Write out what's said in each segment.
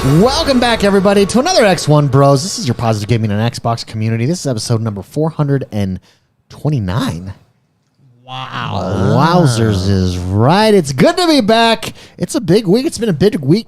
Welcome back, everybody, to another XoneBros. This is your positive gaming and Xbox community. This is episode number 429. Wow. Wowzers is right. It's good to be back. It's a big week. It's been a big week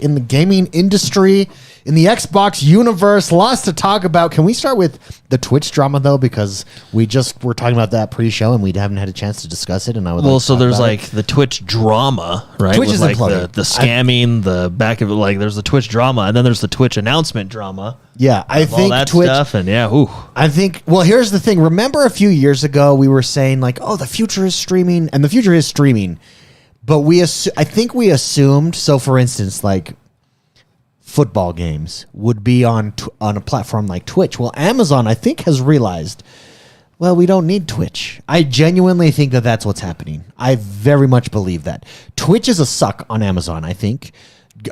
in the gaming industry, in the Xbox universe. Lots to talk about. Can we start with the Twitch drama, though? Because we just were talking about that pre-show, and we haven't had a chance to discuss it. And I would so there's like the Twitch drama, right? Twitch with is like imploding. the scamming, the back of it. Like there's the Twitch drama, and then there's the Twitch announcement drama. Yeah, I think all that Twitch stuff, and ooh. I think, well, here's the thing. Remember a few years ago, we were saying like, oh, the future is streaming, and the future is streaming. But I think we assumed, so for instance, like football games would be on a platform like Twitch. Well, Amazon, I think, has realized, well, we don't need Twitch. I genuinely think that that's what's happening. I very much believe that. Twitch is a suck on Amazon, I think,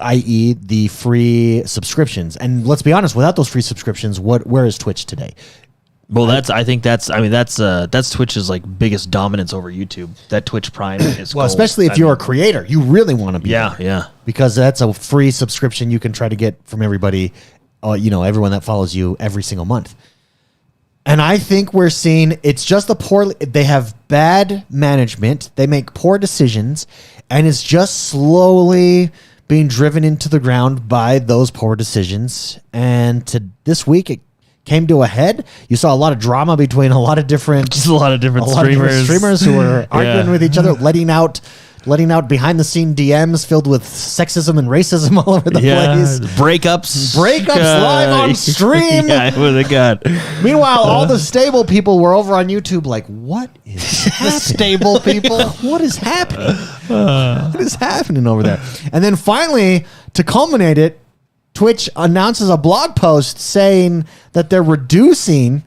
i.e. the free subscriptions. And let's be honest, without those free subscriptions, where is Twitch today? Well, that's Twitch's like biggest dominance over YouTube. That Twitch Prime is well, gold. especially if you're a creator, you really want to be there. Yeah. Because that's a free subscription you can try to get from everybody, everyone that follows you every single month. And I think we're seeing it's just they have bad management. They make poor decisions, and it's just slowly being driven into the ground by those poor decisions. And this week, it came to a head. You saw a lot of drama between a lot of different streamers who were arguing with each other, letting out behind the scene DMs filled with sexism and racism all over the place. Breakups Live on stream. Yeah, it was a god. Meanwhile, all the stable people were over on YouTube like, what is the stable people? What is happening? What is happening over there? And then finally, to culminate it, Twitch announces a blog post saying that they're reducing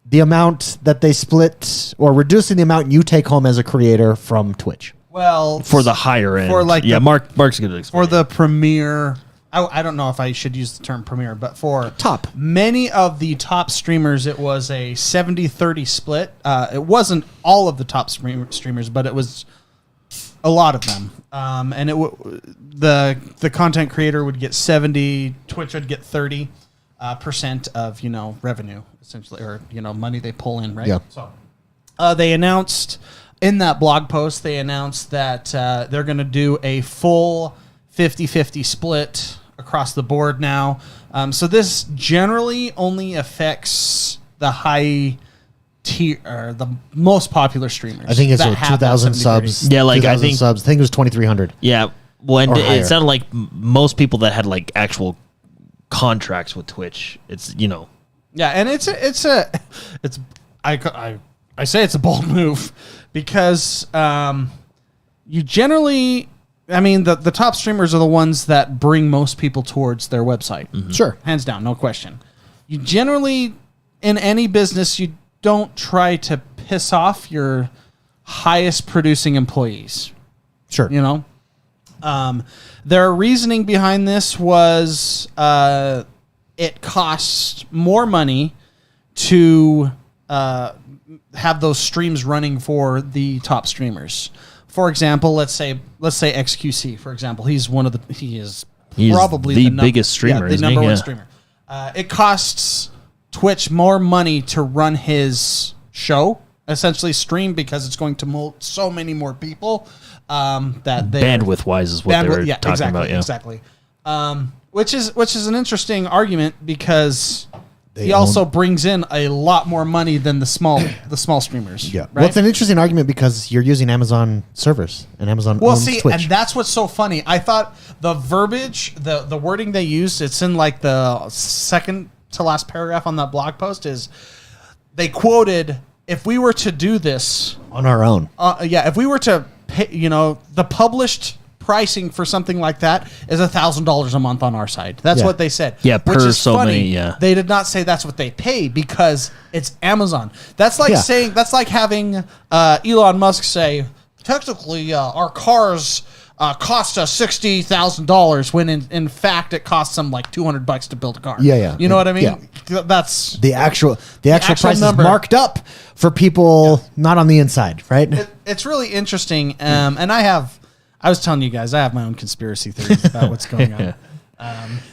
the amount that they split, or reducing the amount you take home as a creator from Twitch. Well, For the higher end. For like Mark's going to explain. For the premier, I don't know if I should use the term premier, but for top, many of the top streamers, it was a 70-30 split. It wasn't all of the top streamers, but it was a lot of them. And the content creator would get 70, Twitch would get 30% of revenue essentially, or money they pull in, right? Yeah. So they announced in that blog post, they announced that they're going to do a full 50-50 split across the board now. So this generally only affects the high tier, or the most popular streamers. I think it's 2,000 subs. Yeah, like I think subs. I think it was 2,300. Yeah, when it sounded like most people that had like actual contracts with Twitch. It's Yeah, and I say it's a bold move because you generally, the top streamers are the ones that bring most people towards their website. Mm-hmm. Sure. Hands down, no question. You generally, in any business, you don't try to piss off your highest producing employees. Sure. Their reasoning behind this was it costs more money to have those streams running for the top streamers. For example, let's say XQC, for example. He is probably the biggest streamer, the number one streamer. It costs Twitch more money to run his show, essentially stream, because it's going to so many more people that they bandwidth wise is what they were talking about. Yeah, exactly. Which is an interesting argument because he also brings in a lot more money than the small streamers. Yeah. Right? Well, it's an interesting argument because you're using Amazon servers and Amazon owns Twitch. And that's what's so funny. I thought the verbiage, the wording they used, it's in like the second to last paragraph on that blog post, is they quoted, if we were to do this on our own. If we were to pay, the published pricing for something like that is $1,000 a month on our side. That's what they said. Yeah, which per is so funny. many. Yeah, they did not say that's what they pay because it's Amazon. That's like saying, that's like having Elon Musk say, technically our cars cost us $60,000 when in fact it costs them like $200 to build a car. Yeah. You know what I mean? Yeah. That's the actual price number is marked up for people not on the inside, right? It's really interesting. And I was telling you guys, I have my own conspiracy theories about what's going on.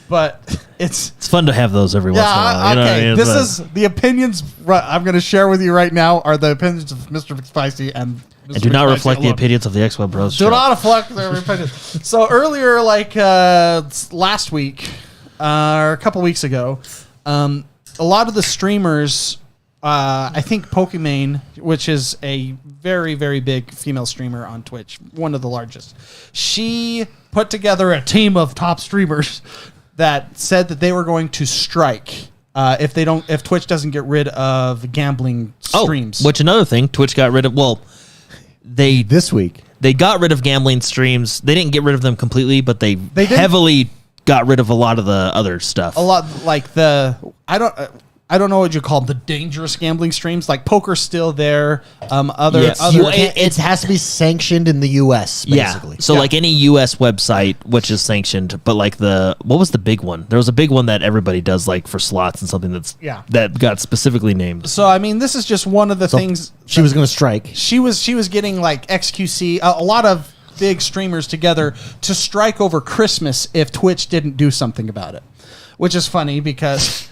But it's fun to have those every once in a while. You know what I mean? This is the opinions I'm going to share with you right now are the opinions of Mr. McSpicy and Mr. And do not McSpicy reflect the alone. opinions of the XoneBros Do show. not reflect their opinions. So earlier, last week, or a couple weeks ago, a lot of the streamers, I think Pokimane, which is a very, very big female streamer on Twitch, one of the largest, she put together a team of top streamers that said that they were going to strike if Twitch doesn't get rid of gambling streams. Which another thing, Twitch got rid of. Well, This week. they got rid of gambling streams. They didn't get rid of them completely, but they heavily got rid of a lot of the other stuff. A lot like I don't know what you call them, the dangerous gambling streams. Like poker's still there. It has to be sanctioned in the U.S. basically. Yeah. So like any U.S. website which is sanctioned, but like what was the big one? There was a big one that everybody does like for slots and something that got specifically named. So I mean, this is just one of the things. She was going to strike. She was getting like XQC, a lot of big streamers together to strike over Christmas if Twitch didn't do something about it, which is funny because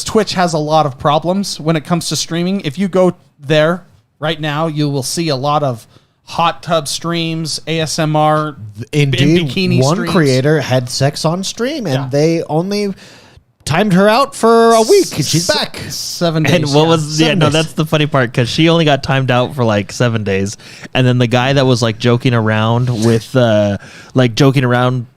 Twitch has a lot of problems when it comes to streaming. If you go there right now, you will see a lot of hot tub streams, ASMR, Indeed, bikini one streams. creator had sex on stream, and Yeah. they only timed her out for a week, and she's back. 7 days. And what was 7 days. that's the funny part because she only got timed out for like 7 days, and then the guy that was like joking around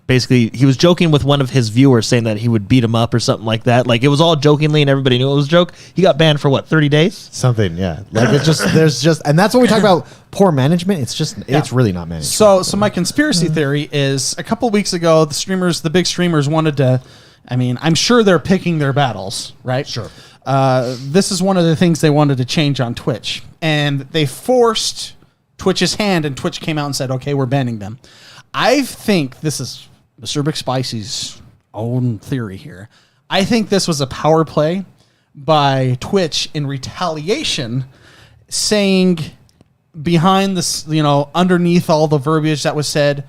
basically he was joking with one of his viewers saying that he would beat him up or something like that. Like it was all jokingly and everybody knew it was a joke. He got banned for 30 days? Something, yeah. Like and that's what we talk about poor management. It's really not managed. So my conspiracy theory is a couple weeks ago, the big streamers wanted to. I mean, I'm sure they're picking their battles, right? Sure. This is one of the things they wanted to change on Twitch, and they forced Twitch's hand, and Twitch came out and said, "Okay, we're banning them." I think this is Mr. McSpicy's own theory here. I think this was a power play by Twitch in retaliation, saying behind this, underneath all the verbiage that was said,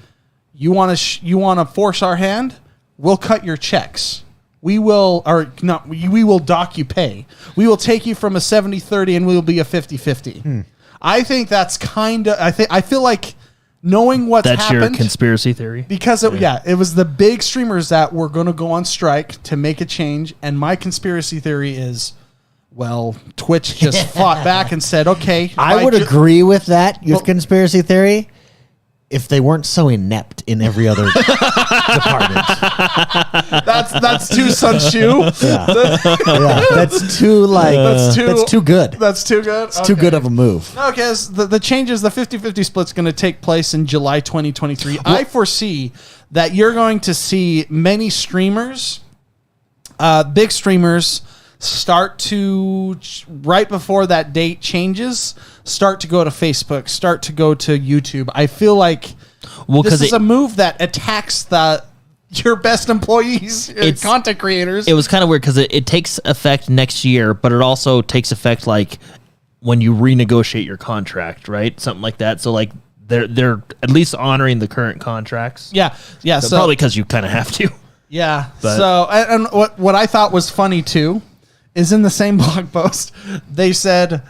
you want to force our hand? We'll cut your checks. We will dock you pay. We will take you from a 70-30 and we'll be a 50-50. I think that's I feel like knowing what's happened. That's your conspiracy theory? Because it was the big streamers that were going to go on strike to make a change. And my conspiracy theory is, Twitch just fought back and said, okay. I would agree with that, your conspiracy theory, if they weren't so inept in every other department. That's too Sun Shu. Yeah, that's too that's too good. That's too good. It's too good of a move. Okay, so the changes, the 50-50 split's going to take place in July 2023. I foresee that you're going to see many streamers, big streamers, start to, right before that date changes, start to go to Facebook, start to go to YouTube. I feel like this is a move that attacks your best employees, content creators. It was kind of weird because it takes effect next year, but it also takes effect like when you renegotiate your contract, right? Something like that. So like they're at least honoring the current contracts. Yeah. So probably because you kind of have to. Yeah. But, so and what I thought was funny too is in the same blog post they said,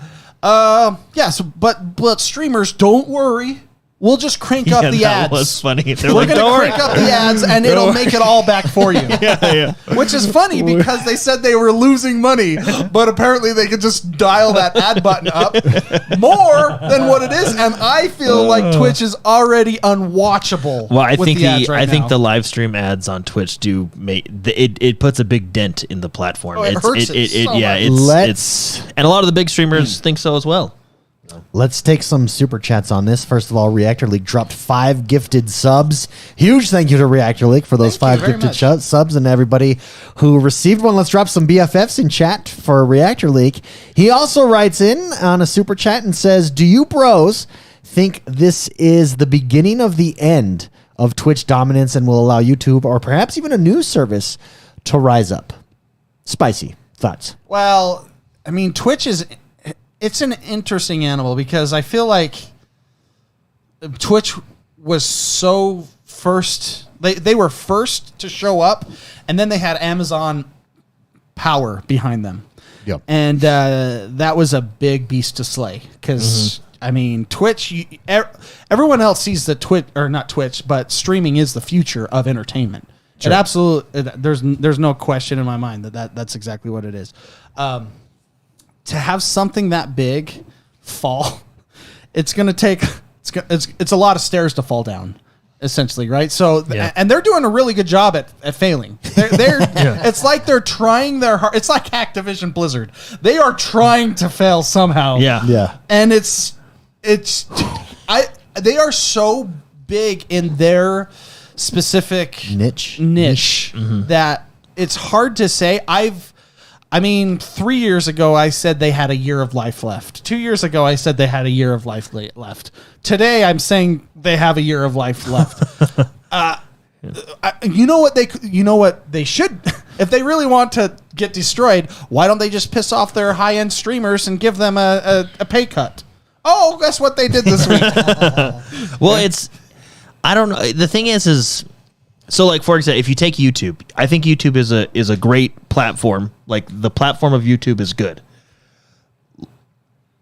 yes, but streamers, don't worry. We'll just crank up the ads. That was funny. They're We're like, going to "Don't crank up the ads and it'll make it all back for you." yeah. Which is funny because they said they were losing money, but apparently they could just dial that ad button up more than what it is. And I feel like Twitch is already unwatchable. Well, I with think the ads right think now. the live stream ads on Twitch do make it puts a big dent in the platform. It hurts it so much. It's and a lot of the big streamers think so as well. Let's take some super chats on this. First of all, Reactor League dropped 5 gifted subs. Huge thank you to Reactor League for those Thank you 5 very gifted much. subs and everybody who received one. Let's drop some BFFs in chat for Reactor League. He also writes in on a super chat and says, "Do you bros think this is the beginning of the end of Twitch dominance and will allow YouTube or perhaps even a news service to rise up?" Spicy thoughts. Well, I mean, Twitch it's an interesting animal because I feel like Twitch was so first They were first to show up, and then they had Amazon power behind them. Yep. And that was a big beast to slay because I mean, Twitch. Everyone else sees the not Twitch, but streaming is the future of entertainment. Sure. It absolutely. There's no question in my mind that's exactly what it is. To have something that big fall, it's going to take. It's a lot of stairs to fall down. Essentially, right? So, and they're doing a really good job at failing. They're It's like they're trying their hard. It's like Activision Blizzard. They are trying to fail somehow. Yeah. And they are so big in their specific niche that it's hard to say. I mean, 3 years ago, I said they had a year of life left. 2 years ago, I said they had a year of life left. Today, I'm saying they have a year of life left. You know what they should, if they really want to get destroyed, why don't they just piss off their high-end streamers and give them a pay cut? Oh, guess what they did this week? Well, I don't know. The thing is so, like, for example, if you take YouTube, I think YouTube is a great platform. Like, the platform of YouTube is good.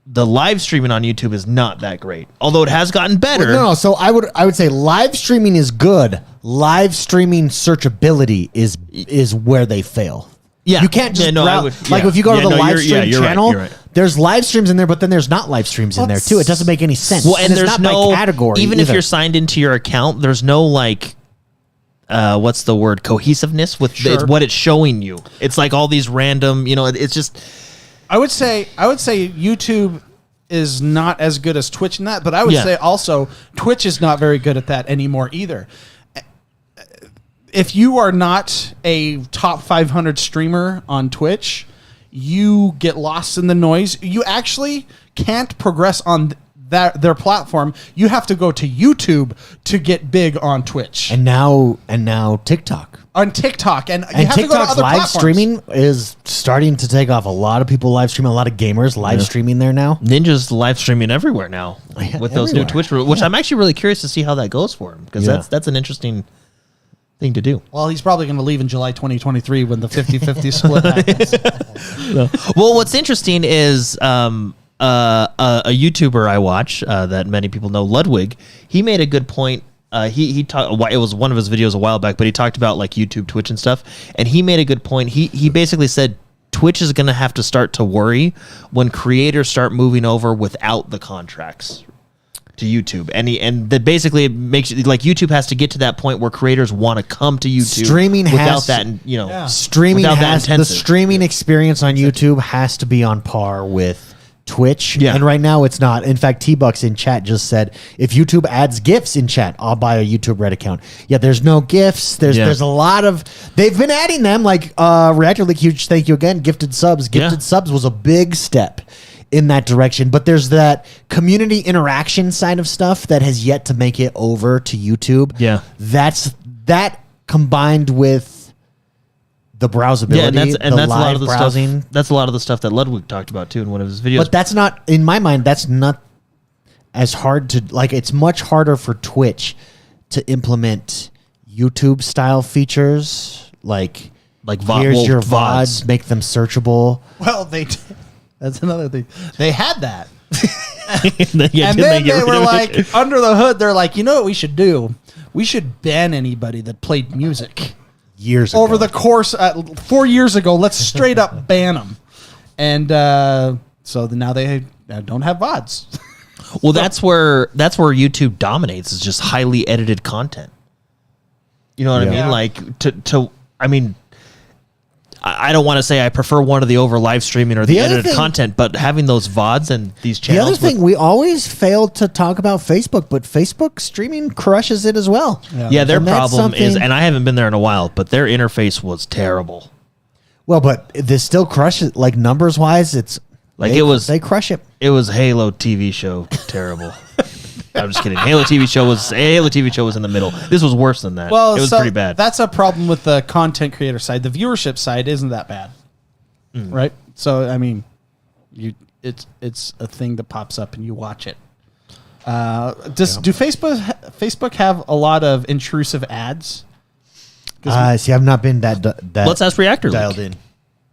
The live streaming on YouTube is not that great, although it has gotten better. Well, no, so I would say live streaming is good. Live streaming searchability is where they fail. Yeah, you can't just if you go to the live stream channel, right. There's live streams in there, but then there's not live streams in there too. It doesn't make any sense. Well, and there's it's not no category. Even if you're signed into your account, there's no what's the word, cohesiveness with what it's showing you. It's like all these random, it's just. I would say YouTube is not as good as Twitch in that, but I would say also Twitch is not very good at that anymore either. If you are not a top 500 streamer on Twitch, you get lost in the noise. You actually can't progress on their platform. You have to go to YouTube to get big on Twitch. And now TikTok. On TikTok. And you have TikTok's to go to other live platforms. streaming is starting to take off. A lot of people live streaming, a lot of gamers live streaming there now. Ninja's live streaming everywhere now with those new Twitch rules, which I'm actually really curious to see how that goes for him, because that's an interesting thing to do. Well, he's probably going to leave in July 2023 when the 50-50 split happens. Well, what's interesting is a YouTuber I watch that many people know, Ludwig. He made a good point. He talked. It was one of his videos a while back, but he talked about like YouTube, Twitch, and stuff. And he made a good point. He basically said Twitch is going to have to start to worry when creators start moving over without the contracts to YouTube, and that basically it makes like YouTube has to get to that point where creators want to come to YouTube. Streaming without has that, streaming without has that the streaming experience on YouTube has to be on par with Twitch, and right now it's not. In fact, T-Bucks in chat just said, if YouTube adds GIFs in chat, I'll buy a YouTube Red account. Yeah, there's no GIFs. There's a lot of, they've been adding them, like Reactor League, huge thank you again, Gifted Subs. Gifted Subs was a big step in that direction, but there's that community interaction side of stuff that has yet to make it over to YouTube. Yeah. That combined with the browsability, and that's a lot of the browsing. stuff. That's a lot of the stuff that Ludwig talked about too in one of his videos. But that's not, in my mind, that's not as hard to, like, it's much harder for Twitch to implement YouTube style features, like here's your VODs, make them searchable. Well, that's another thing. They had that. And then they were like, under the hood, they're like, you know what we should do? We should ban anybody that played music. Years ago. Over the course, 4 years ago, let's straight up ban them. And so now they don't have VODs. Well, that's where YouTube dominates, is just highly edited content. You know what I mean? Like, I mean, I don't want to say I prefer one or the over live streaming or the edited content, but having those VODs and these channels. The other thing, we always fail to talk about Facebook, but Facebook streaming crushes it as well. Yeah, their problem is, and I haven't been there in a while, but their interface was terrible. Well, but this still crushes, like numbers wise, it's like they crush it. It was Halo TV show terrible. I'm just kidding. Halo TV show was in the middle. This was worse than that. Well, it was pretty bad. That's a problem with the content creator side. The viewership side isn't that bad, right? So I mean, it's a thing that pops up and you watch it. Do Facebook have a lot of intrusive ads? See, I've not been that Let's ask Reactor dialed League. in.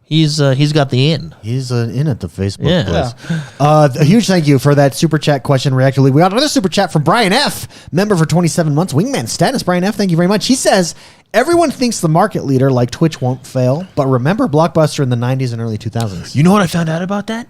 He's got the in. He's in at the Facebook Yeah. place. A huge thank you for that super chat question, Reactor League. We got another super chat from Brian F., member for 27 months, wingman status. Brian F., thank you very much. He says, everyone thinks the market leader like Twitch won't fail, but remember Blockbuster in the 90s and early 2000s. You know what I found out about that?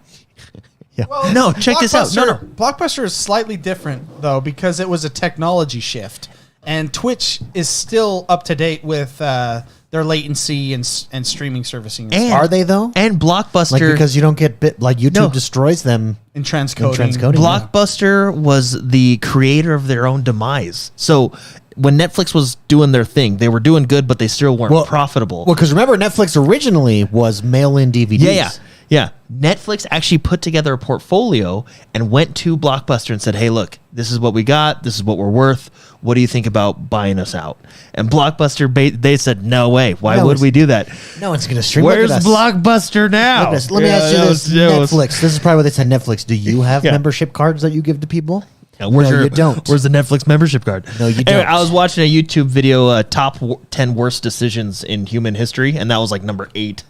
Yeah. Well, No, check this out. No. Blockbuster is slightly different though because it was a technology shift, and Twitch is still up to date with their latency and streaming servicing. Are they though? And Blockbuster, Like because you don't get bit like YouTube No. destroys them. in transcoding. transcoding. Blockbuster was the creator of their own demise. So when Netflix was doing their thing, they were doing good, but they still weren't profitable. Well, because remember, Netflix originally was mail-in DVDs. Yeah. Netflix actually put together a portfolio and went to Blockbuster and said, hey, look, this is what we got. This is what we're worth. What do you think about buying us out? And Blockbuster, they said, no way. Why would we do that? No one's going to stream. Where's Blockbuster now? Let me ask you this. Netflix. This is probably what they said. Netflix. Do you have membership cards that you give to people? No, you don't. Where's the Netflix membership card? No, you Anyway, don't. I was watching a YouTube video, top 10 worst decisions in human history, and that was like number 8.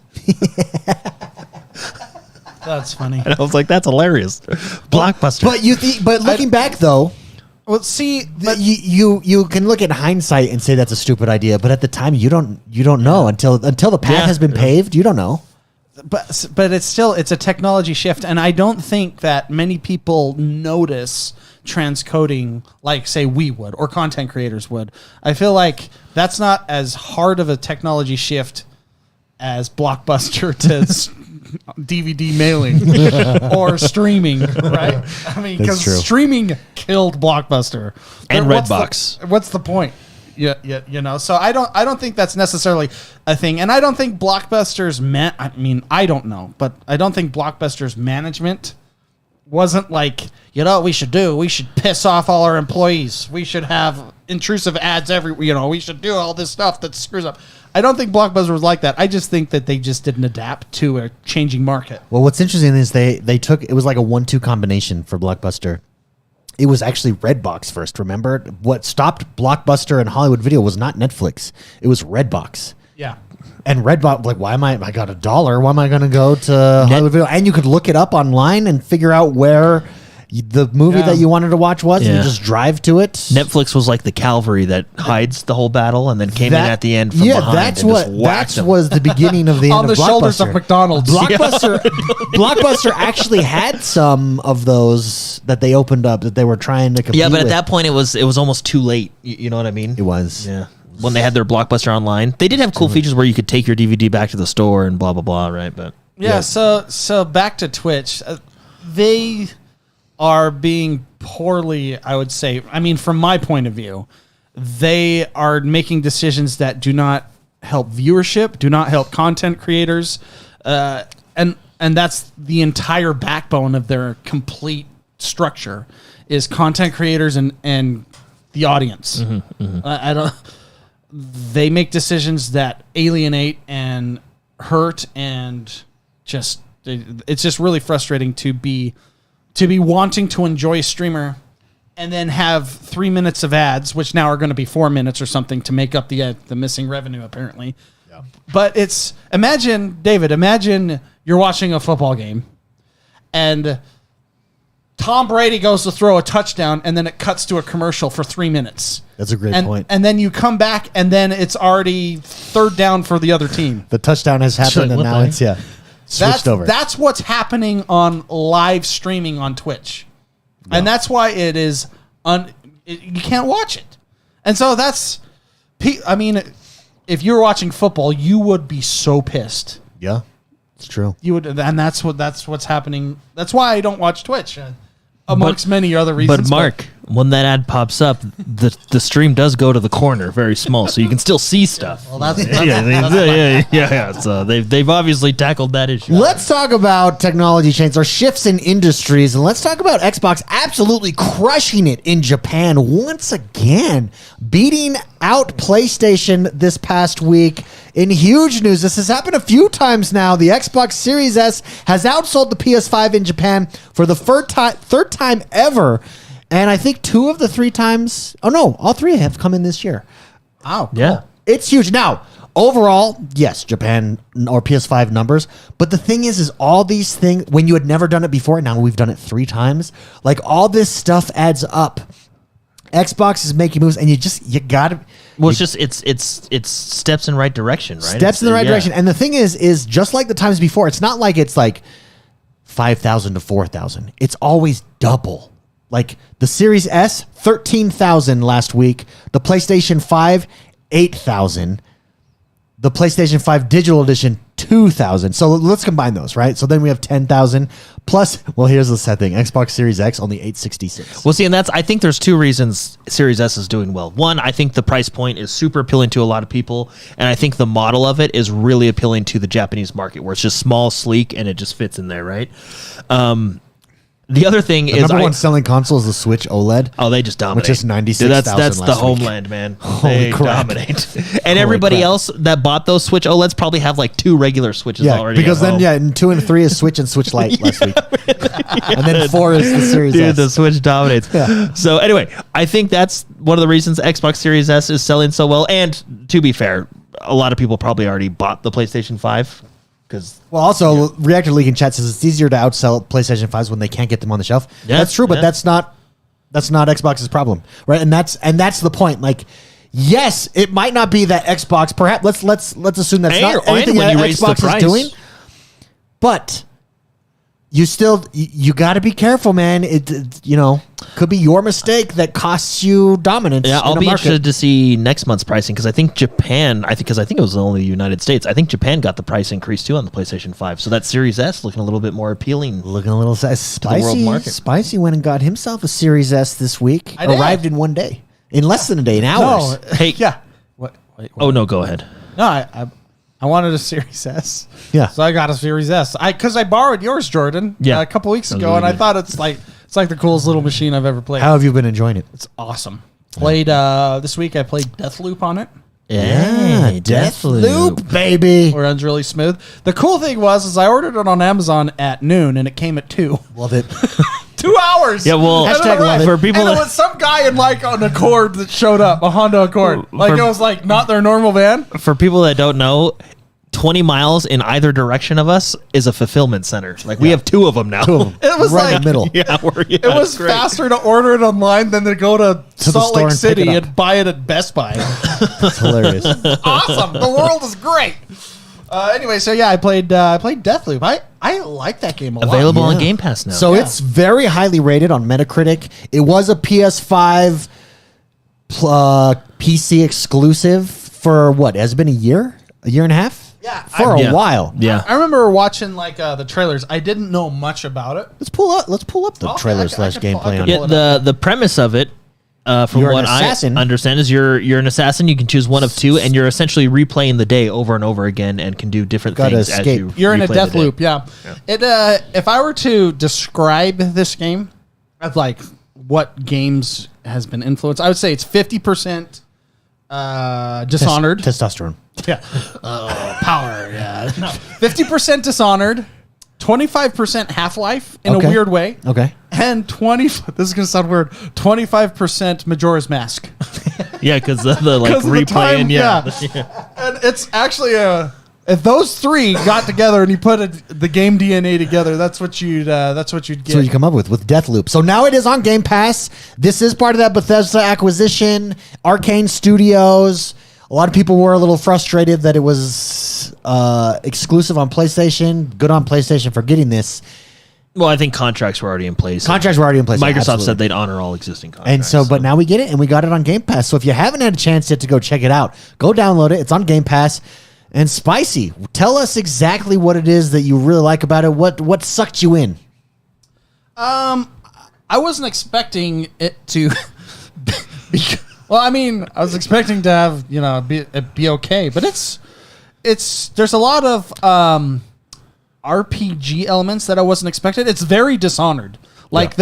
That's funny. And I was like, that's hilarious. Blockbuster. But looking back though, Well, see, but you can look at hindsight and say that's a stupid idea, but at the time you don't know until the path has been paved. You don't know. but it's a technology shift, and I don't think that many people notice transcoding like say we would or content creators would. I feel like that's not as hard of a technology shift as Blockbuster to DVD mailing or streaming, right? I mean, because streaming killed Blockbuster And Redbox. What's the point? Yeah, you know. So I don't think that's necessarily a thing, and I don't think Blockbuster's I don't know, but I don't think Blockbuster's management wasn't like, we should piss off all our employees. We should have intrusive ads we should do all this stuff that screws up. I don't think Blockbuster was like that. I just think that they just didn't adapt to a changing market. Well, what's interesting is they took it was like a 1-2 combination for Blockbuster. It was actually Redbox first. Remember, what stopped Blockbuster and Hollywood Video was not Netflix. It was Redbox. Yeah. And Redbox, like, I got $1. Why am I going to go to Hollywood Video? And you could look it up online and figure out where the movie that you wanted to watch was, and you just drive to it. Netflix was like the cavalry that hides the whole battle and then came in at the end from behind. That was the beginning of the end on of the Blockbuster. shoulders of McDonald's. Blockbuster actually had some of those that they opened up that they were trying to compete Yeah, but at with. that point it was almost too late. You know what I mean? It was. Yeah. When they had their Blockbuster online, they did have cool features where you could take your DVD back to the store and blah blah blah, right? But so back to Twitch, they are being poorly, I would say. I mean, from my point of view, they are making decisions that do not help viewership, do not help content creators, and that's the entire backbone of their complete structure is content creators and the audience. I don't. They make decisions that alienate and hurt, and it's just really frustrating to be wanting to enjoy a streamer and then have 3 minutes of ads, which now are going to be 4 minutes or something to make up the missing revenue, apparently. Yeah. But imagine you're watching a football game and Tom Brady goes to throw a touchdown and then it cuts to a commercial for 3 minutes. That's a great point. And then you come back and then it's already third down for the other team. The touchdown has happened and now it's switched over. That's what's happening on live streaming on Twitch. Yeah. And that's why it is you can't watch it. And so if you were watching football, you would be so pissed. Yeah. It's true. You would, and that's what's happening. That's why I don't watch Twitch, amongst many other reasons. But Mark, when that ad pops up, the stream does go to the corner, very small, so you can still see stuff. Well, that's yeah. So they've obviously tackled that issue. Let's talk about technology changes or shifts in industries, and let's talk about Xbox absolutely crushing it in Japan once again, beating out PlayStation this past week. In huge news, this has happened a few times now. The Xbox Series S has outsold the PS5 in Japan for the third time ever. And I think 2 of the 3 times, all 3 have come in this year. Oh, cool. Yeah. It's huge. Now, overall, yes, Japan or PS5 numbers. But the thing is all these things, when you had never done it before, now we've done it 3 times. Like all this stuff adds up. Xbox is making moves, and you gotta. Well, it's steps in the right direction, right? Steps in the right direction. And the thing is just like the times before, it's not like it's like 5,000 to 4,000. It's always double. Like the Series S, 13,000 last week. The PlayStation 5, 8,000. The PlayStation 5 Digital Edition, 2,000. So let's combine those, right? So then we have 10,000 plus. Well, here's the sad thing: Xbox Series X only 866. Well, see, and I think there's 2 reasons Series S is doing well. One, I think the price point is super appealing to a lot of people, and I think the model of it is really appealing to the Japanese market, where it's just small, sleek, and it just fits in there, right? The other thing The is number one selling console is the Switch OLED. Oh, they just dominate. Which is 96,000 That's the last week. homeland, man. Holy They crap. dominate. And everybody crap. else that bought those Switch OLEDs probably have like 2 regular Switches Yeah, already. because at then home. and 2 and 3 is Switch and Switch Lite last week, and then 4 is the Series Dude, S. the Switch dominates. Yeah. So anyway, I think that's one of the reasons Xbox Series S is selling so well. And to be fair, a lot of people probably already bought the PlayStation 5. Well, also, Reactor League in chat says it's easier to outsell PlayStation 5s when they can't get them on the shelf. Yeah, That's true, but yeah. that's not Xbox's problem, right? And that's the point. Like, yes, it might not be that Xbox. Perhaps let's assume that's not anything when that you raise the Xbox is price. doing. But you got to be careful, man. It could be your mistake that costs you dominance. Yeah, I'll in a be market. interested to see next month's pricing because I think Japan. I think it was only the United States. I think Japan got the price increase too on the PlayStation 5. So that Series S looking a little bit more appealing. Looking a little the spicy. world market. Spicy went and got himself a Series S this week. I did. Arrived in one day, in less than a day, in hours. No, Hey, yeah. What? Wait, Oh no, go ahead. No, I wanted a Series S. Yeah. So I got a Series S. Because I borrowed yours, Jordan, Yeah. a couple weeks That was ago, really and I good. thought it's like the coolest little machine I've ever played. How have you been enjoying it? It's awesome. Played this week. I played Deathloop on it. Hey, Deathloop, baby. Where it runs really smooth. The cool thing was I ordered it on Amazon at noon and it came at 2. Love it. 2 hours. Yeah, well, And Hashtag I'm love it. for people and that- it was some guy in like an Accord that showed up, a Honda Accord. Like For- it was like not their normal van. For people that don't know, 20 miles in either direction of us is a fulfillment center. Like we have 2 of them now. 2 of them. It was right like- in the middle. Yeah, It was faster to order it online than to go to the Salt store Lake and pick City it up. and buy it at Best Buy. It's hilarious. Awesome. The world is great. Anyway, so yeah, I played Deathloop. I like that game a lot. Available on Yeah. Game Pass now. So it's very highly rated on Metacritic. It was a PS5 PC exclusive for what? Has it been a year and a half? Yeah, for a while. Yeah. I remember watching like the trailers. I didn't know much about it. Let's pull up the Okay, trailer I slash can pull- I gameplay can on pull it. Yeah, the premise of it, from You're an what I assassin. understand, is you're an assassin. You can choose one of 2, and you're essentially replaying the day over and over again, and can do different Gotta things escape. as you. You're in a replay death the day. loop, yeah. It if I were to describe this game of like what games has been influenced, I would say it's 50% Dishonored. Testosterone. Yeah. Power, yeah. No. 50% Dishonored, 25% Half-Life in Okay. a weird way. Okay. And 20 this is going to sound weird, 25% Majora's Mask. Yeah, because the like 'Cause of the replaying. time, Yeah. And it's actually if those 3 got together and you put the game DNA together, that's what you'd get. That's what you come up with Deathloop. So now it is on Game Pass. This is part of that Bethesda acquisition. Arcane Studios. A lot of people were a little frustrated that it was exclusive on PlayStation. Good on PlayStation for getting this. Well, I think contracts were already in place. Contracts were already in place. Microsoft absolutely. said they'd honor all existing contracts. And so, but now we get it, and we got it on Game Pass. So if you haven't had a chance yet to go check it out, go download it. It's on Game Pass. And Spicy, tell us exactly what it is that you really like about it. What sucked you in? I wasn't expecting it to be, well, I mean, I was expecting to have, be okay, but there's a lot of RPG elements that I wasn't expecting. It's very Dishonored. Like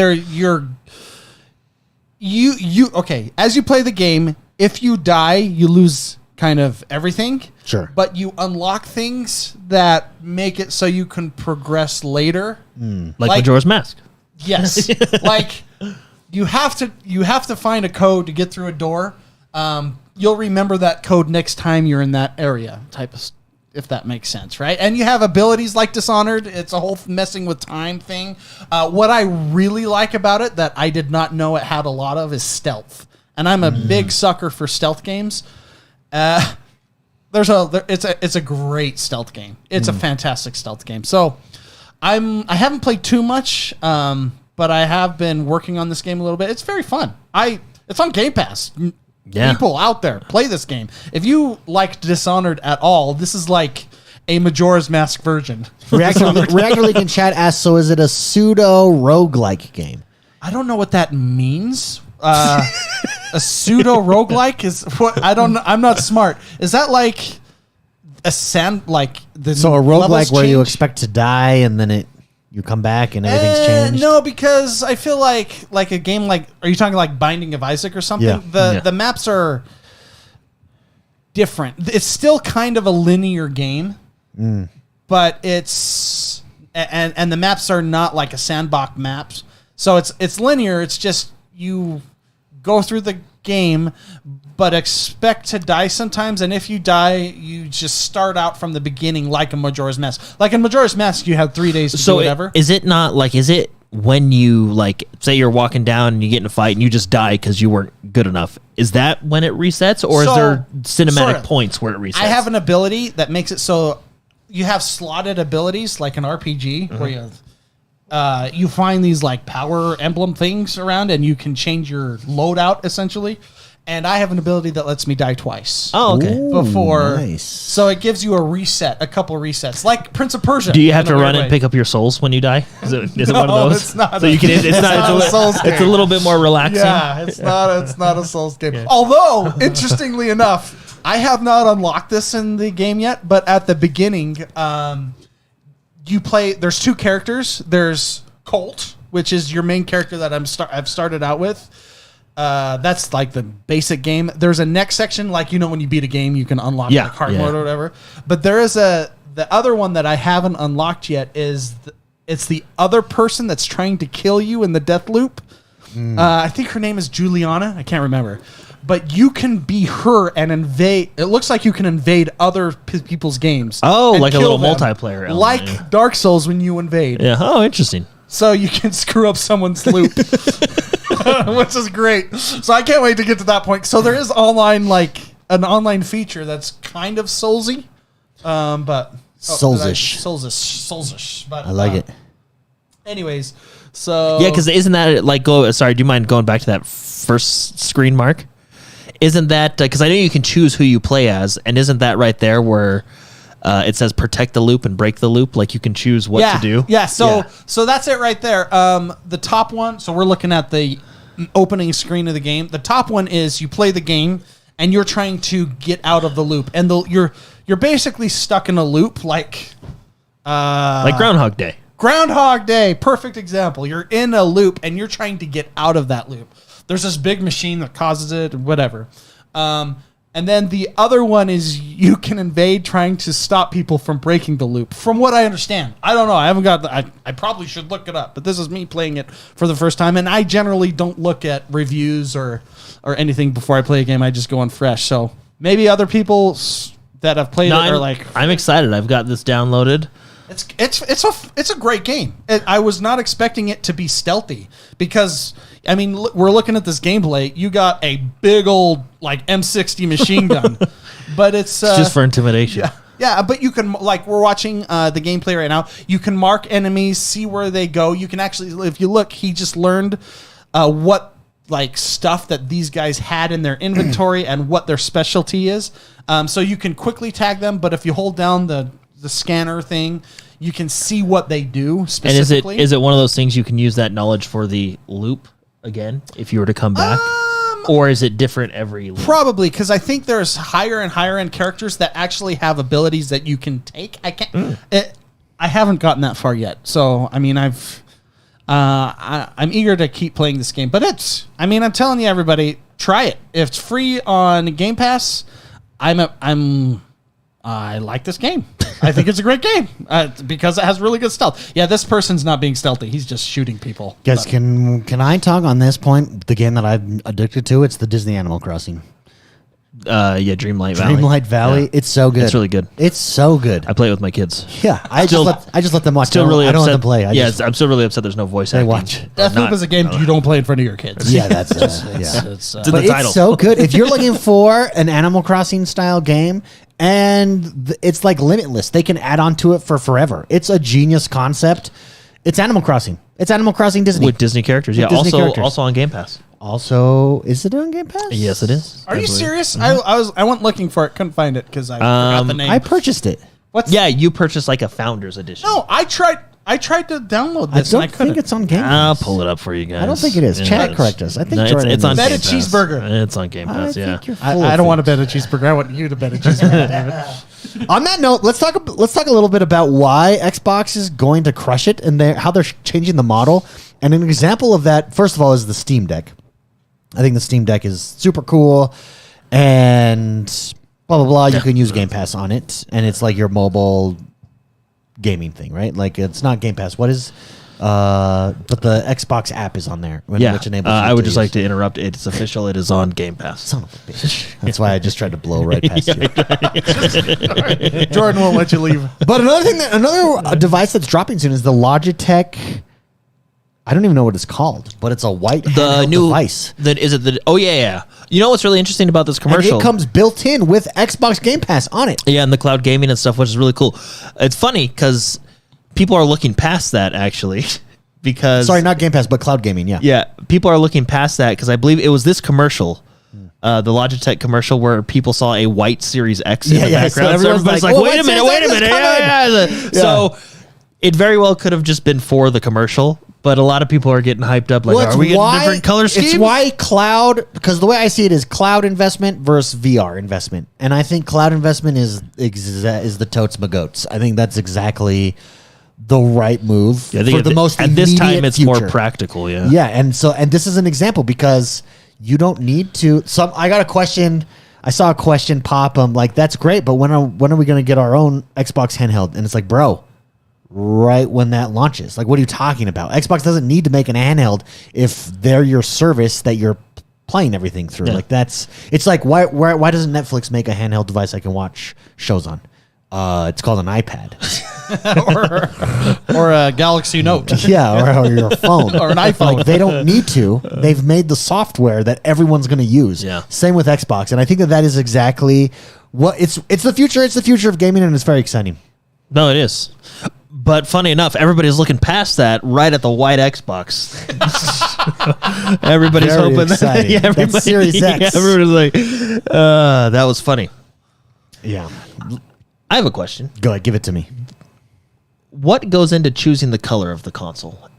okay, as you play the game, if you die, you lose kind of everything. Sure. But you unlock things that make it so you can progress later. like Majora's Mask. Yes. Like you have to find a code to get through a door. You'll remember that code next time you're in that area, if that makes sense, right? And you have abilities like Dishonored. It's a whole messing with time thing. What I really like about it that I did not know it had a lot of is stealth. And I'm a big sucker for stealth games. It's a great stealth game. It's a fantastic stealth game. So I haven't played too much, but I have been working on this game a little bit. It's very fun. It's on Game Pass. Yeah. People out there, play this game. If you liked Dishonored at all, this is like a Majora's Mask version. Reactor League in chat asks, so is it a pseudo roguelike game? I don't know what that means. A pseudo roguelike is what I don't know. I'm not smart. Is that like a sand like the So a roguelike where you change? expect to die and then you come back and everything's changed? No, because I feel like a game like, are you talking like Binding of Isaac or something? Yeah. The maps are different. It's still kind of a linear game, but it's and the maps are not like a sandbox maps. So it's linear. It's just you go through the game, but expect to die sometimes. And if you die, you just start out from the beginning like a Majora's Mask. Like in Majora's Mask, you have 3 days to do whatever. Is it not like, is it when you like, say you're walking down and you get in a fight and you just die because you weren't good enough? Is that when it resets, or is there cinematic sort of. points where it resets? I have an ability that makes it so you have slotted abilities like an RPG where you find these like power emblem things around and you can change your loadout essentially. And I have an ability that lets me die twice. Oh, okay. Before, nice. So it gives you a couple resets, like Prince of Persia. Do you have to run and pick up your souls when you die? Is it one of those? It's not. So you can. It's not a Souls game. It's a little bit more relaxing. Yeah, it's not a Souls game. Although, interestingly enough, I have not unlocked this in the game yet. But at the beginning, you play. There's two characters. There's Colt, which is your main character that I've started out with. That's like the basic game. There's a next section, like when you beat a game, you can unlock the hard mode or whatever. But there is the other one that I haven't unlocked yet is it's the other person that's trying to kill you in the Deathloop. I think her name is Juliana. I can't remember. But you can be her and invade. It looks like you can invade other people's games. Oh, and like a kill little them, multiplayer element, like yeah. Dark Souls when you invade. Yeah. Oh, interesting. So you can screw up someone's loop, which is great. So I can't wait to get to that point. So there is an online feature that's kind of Soulsy, but Soulsish. Soulsish. But I like it. Anyways, so Yeah, because isn't that like Sorry, do you mind going back to that first screen, Mark? Isn't that because I know you can choose who you play as, and isn't that right there where it says protect the loop and break the loop? Like you can choose what to do. Yeah. So that's it right there. The top one. So we're looking at the opening screen of the game. The top one is you play the game and you're trying to get out of the loop, and you're basically stuck in a loop like Groundhog Day. Groundhog Day, perfect example. You're in a loop and you're trying to get out of that loop. There's this big machine that causes it, whatever. And then the other one is you can invade trying to stop people from breaking the loop. From what I understand. I don't know. I haven't got I probably should look it up, but this is me playing it for the first time. And I generally don't look at reviews or anything before I play a game. I just go on fresh. So maybe other people that have played it are like... I'm excited. I've got this downloaded. It's a great game. I was not expecting it to be stealthy because, I mean, we're looking at this gameplay. You got a big old like M60 machine gun, but it's just for intimidation. Yeah, but you can we're watching the gameplay right now. You can mark enemies, see where they go. You can actually, if you look, he just learned what stuff that these guys had in their inventory and what their specialty is. So you can quickly tag them, but if you hold down the scanner thing, you can see what they do specifically. And is it one of those things you can use that knowledge for the loop again if you were to come back? Or is it different every loop? Probably, because I think there's higher and higher end characters that actually have abilities that you can take. I haven't gotten that far yet. So, I mean, I'm eager to keep playing this game. But I'm telling you, everybody, try it. If it's free on Game Pass, I like this game. I think it's a great game because it has really good stealth. Yeah, this person's not being stealthy. He's just shooting people. Guys, can I talk on this point? The game that I'm addicted to, it's the Disney Animal Crossing. Dreamlight Valley. Dreamlight Valley. Yeah. It's so good. It's really good. It's so good. I play it with my kids. Yeah, I just let them watch. Still really I don't upset. let them play. I'm still really upset. There's no voice They acting. watch. Deathloop is a game you don't play in front of your kids. Yeah, that's yeah. It's in But the title. it's so good. If you're looking for an Animal Crossing style game, and it's like limitless, they can add on to it for forever. It's a genius concept. It's Animal Crossing. It's Animal Crossing Disney with Disney characters. With Disney characters. Also on Game Pass. Also, is it on Game Pass? Yes, it is. Are you Absolutely. serious? I went looking for it, couldn't find it because I forgot the name. I purchased it. What's Yeah, you purchased like a Founders Edition. No, I tried to download I this and I don't couldn't. think it's on Game Pass. I'll pull it up for you guys. I don't think it is. Chat it's- correct us. I think no, Jordan it's on is. Bet a Game Pass. cheeseburger. It's on Game Pass. I Yeah. think you're full I of don't want to things. bet a cheeseburger. I want you to bet a cheeseburger, David. On that note, let's talk a little bit about why Xbox is going to crush it and how they're changing the model. And an example of that, first of all, is the Steam Deck. I think the Steam Deck is super cool, and blah blah blah. You can use Game Pass on it, and it's like your mobile gaming thing, right? Like it's not Game Pass. What is? But the Xbox app is on there, which enables. I would just like use. to interrupt. It's official. It is on Game Pass. Son of a bitch. That's why I just tried to blow right past you. Jordan won't let you leave. But another device that's dropping soon is the Logitech. I don't even know what it's called, but it's a white The handheld new device. Oh yeah. You know what's really interesting about this commercial? And it comes built in with Xbox Game Pass on it. Yeah, and the cloud gaming and stuff, which is really cool. It's funny because people are looking past that actually, because Sorry, not Game Pass, but cloud gaming. Yeah. yeah, people are looking past that because I believe it was this commercial. The Logitech commercial where people saw a white Series X in the Yeah, background. so everyone's like, like, "Oh, wait a white minute, Series wait a X is minute. coming!" So it very well could have just been for the commercial, but a lot of people are getting hyped up like, Well, are we getting different color schemes? It's why cloud, because the way I see it is cloud investment versus VR investment. And I think cloud investment is the totes my goats. I think that's exactly the right move Yeah, I think for the most at this time immediate it's future. more practical, yeah. Yeah, and this is an example because you don't need to. I got a question. I saw a question pop. I'm like, that's great, but when are we going to get our own Xbox handheld? And it's like, bro, right when that launches. Like, what are you talking about? Xbox doesn't need to make an handheld if they're your service that you're playing everything through. Yeah. Like it's like why doesn't Netflix make a handheld device I can watch shows on? It's called an iPad. or a Galaxy Note. Yeah, or your phone. Or an iPhone. Like, they don't need to. They've made the software that everyone's going to use. Yeah. Same with Xbox. And I think that is exactly what it's the future. It's the future of gaming, and it's very exciting. No, it is. But funny enough, everybody's looking past that right at the white Xbox. Everybody's Very hoping exciting. that. Yeah, That Series X. Yeah, everybody's like, that was funny. Yeah. I have a question. Go ahead, give it to me. What goes into choosing the color of the console?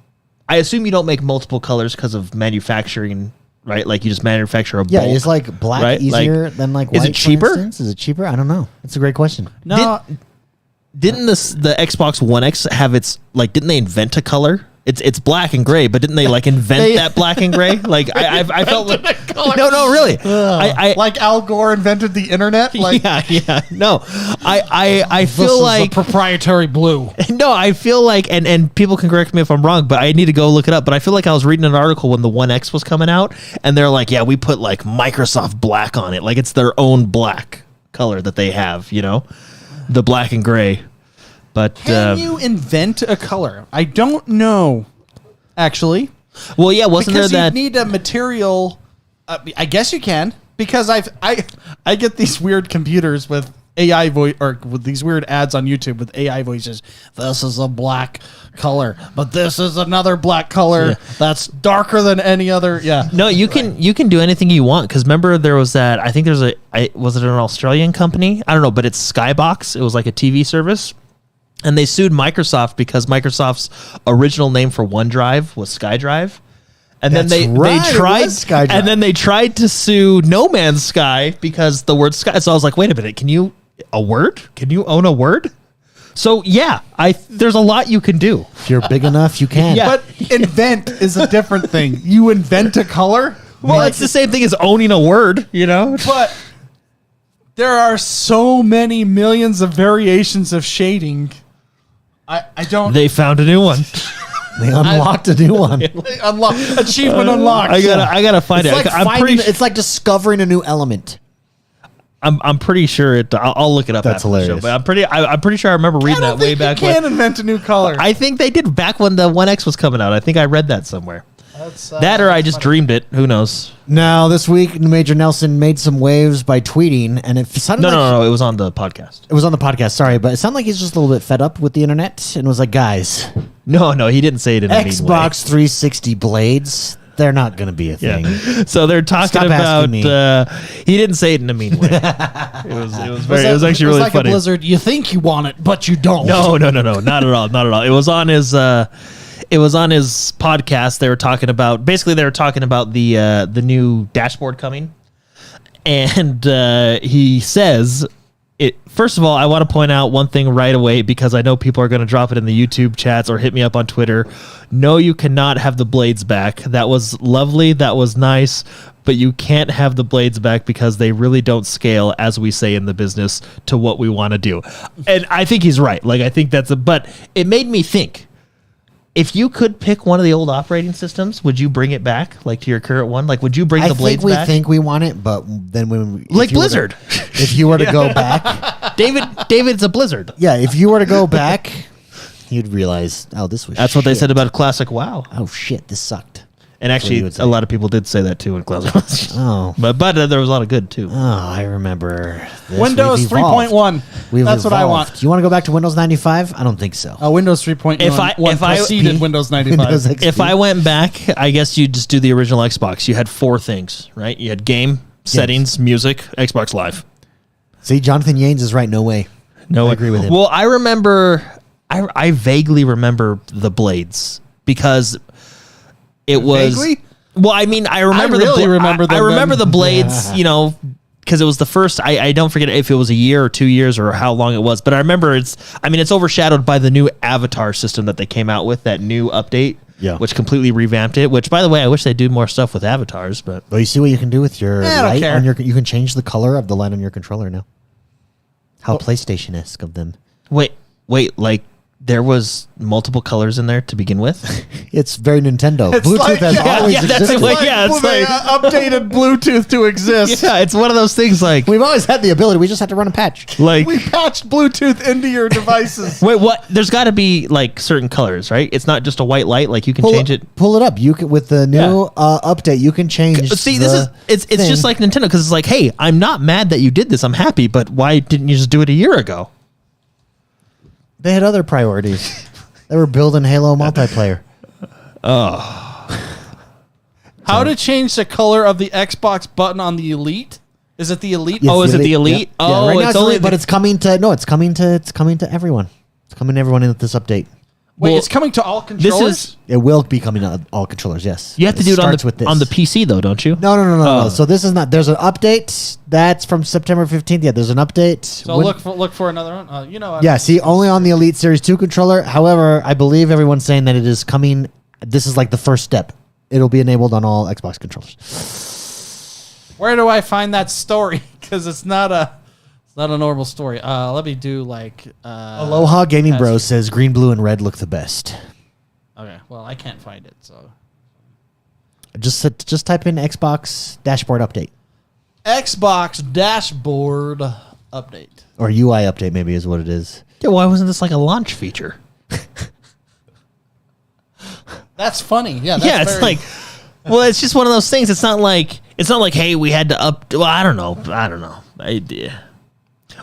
I assume you don't make multiple colors because of manufacturing, right? Like you just manufacture a bulk. Yeah, is like black right? easier than like white? Is it cheaper? For instance? Is it cheaper? I don't know. It's a great question. No, Didn't the Xbox One X have its like? Didn't they invent a color? It's black and gray, but didn't they like invent that black and gray? Like I felt like no, really. I like Al Gore invented the internet. Like yeah. No, I this feel is like a proprietary blue. no, I feel like and people can correct me if I'm wrong, but I need to go look it up. But I feel like I was reading an article when the One X was coming out, and they're like, yeah, we put like Microsoft black on it, like it's their own black color that they have, you know, the black and gray. But Can you invent a color? I don't know. Actually, well, yeah, wasn't because there you that? need a material. I guess you can because I get these weird computers with AI voice or with these weird ads on YouTube with AI voices. This is a black color, but this is another black color that's darker than any other. Yeah. No, you can do anything you want because remember there was that. I think there's was it an Australian company? I don't know, but it's Skybox. It was like a TV service. And they sued Microsoft because Microsoft's original name for OneDrive was SkyDrive. And That's then right, they it tried was SkyDrive. and then they tried to sue No Man's Sky because the word sky. So I was like, wait a minute, can you own a word? So yeah, there's a lot you can do. If you're big enough, you can. Yeah. But invent is a different thing. You invent a color. Well, it's the same thing as owning a word, you know? There are so many millions of variations of shading. I don't. They found a new one. They unlocked a new one. Achievement unlocked. I gotta find It's it. like, I'm pretty. it's like discovering a new element. I'm pretty sure it. I'll look it up. That's after the show, hilarious. but I'm pretty sure I remember reading that way back You can when. invent a new color. I think they did back when the 1X was coming out. I think I read that somewhere. That or I just dreamed it. Who knows? Now, this week, Major Nelson made some waves by tweeting, and it sounded No. It was on the podcast. It was on the podcast, sorry, but it sounded like he's just a little bit fed up with the internet and was like, guys, No, he didn't say it in a mean way. Xbox 360 blades, they're not going to be a thing. Yeah. So they're talking Stop about. asking me. He didn't say it in a mean way. It was actually really like funny. a Blizzard. You think you want it, but you don't. No, not at all, not at all. It was on his. It was on his podcast. They were talking about the new dashboard coming, and he says it. First of all, I want to point out one thing right away because I know people are going to drop it in the YouTube chats or hit me up on Twitter. No, you cannot have the blades back. That was lovely. That was nice. But you can't have the blades back because they really don't scale, as we say in the business, to what we want to do. And I think he's right. Like, I think but it made me think. If you could pick one of the old operating systems, would you bring it back, like to your current one? Like, would you bring the blades back? I think we want it, but then when Like Blizzard. If you were to go back, David's a Blizzard. yeah, if you were to go back, you'd realize, oh, this was. That's what they shit. said about classic WoW. Oh shit, this sucked. And what actually, you would say. a lot of people did say that too in classic WoW. Oh, But there was a lot of good too. oh, I remember. This. Windows We've evolved. 3.1. We've That's what I evolved. want. Do you want to go back to Windows 95? I don't think so. Windows 3.1 If I preceded Windows 95. Windows XP. If I went back, I guess you'd just do the original Xbox. You had 4 things, right? You had game, settings, music, Xbox Live. See, Jonathan Yanes is right. No way. No, I agree with him. Well, I remember, I vaguely remember the blades because it was. Vaguely? Well, I mean, I remember. remember them I remember then. the blades. You know, because it was the first. I don't forget if it was a year or 2 years or how long it was, but I remember it's. I mean, it's overshadowed by the new Avatar system that they came out with, that new update. Yeah. Which completely revamped it. Which, by the way, I wish they'd do more stuff with avatars, but. Well, you see what you can do with your I don't light care. on your. You can change the color of the light on your controller now. How PlayStation-esque of them. Wait, like there was multiple colors in there to begin with? It's very Nintendo. It's Bluetooth like- has yeah, always yeah, that's existed. the way- yeah, it's they like- updated Bluetooth to exist. Yeah, it's one of those things like We've always had the ability. We just have to run a patch. like We patched Bluetooth into your devices. wait, what? There's got to be like certain colors, right? It's not just a white light. Like you can change it. Pull it up. You can with the new update. You can change. But see, this is it's just like Nintendo because it's like, hey, I'm not mad that you did this. I'm happy, but why didn't you just do it a year ago? they had other priorities. They were building Halo multiplayer. How to change the color of the Xbox button on the Elite? Is it the Elite? Yes, Oh, is it the Elite? Yeah. Oh, right now it's only but it's coming to it's coming to everyone. It's coming to everyone in this update. Wait, well, it's coming to all this controllers? is It will be coming to all controllers. Yes, you have to do it starts with this. on the PC though, don't you? No. So this is not. There's an update that's from September 15th. Yeah, there's an update. So look for another one. Yeah, see, only on the Elite Series 2 controller. However, I believe everyone's saying that it is coming. This is like the first step. It'll be enabled on all Xbox controllers. Where do I find that story? Because it's not a normal story. Let me do like Aloha Gaming Bros says green, blue, and red look the best. Okay, well I can't find it. So Just type in Xbox dashboard update Xbox dashboard update. or UI update. Maybe is what it is. Yeah, why wasn't this like a launch feature? That's funny. Yeah. That's Yeah, it's very- like, well, it's just one of those things. It's not like hey, we had to up. Well, I don't know.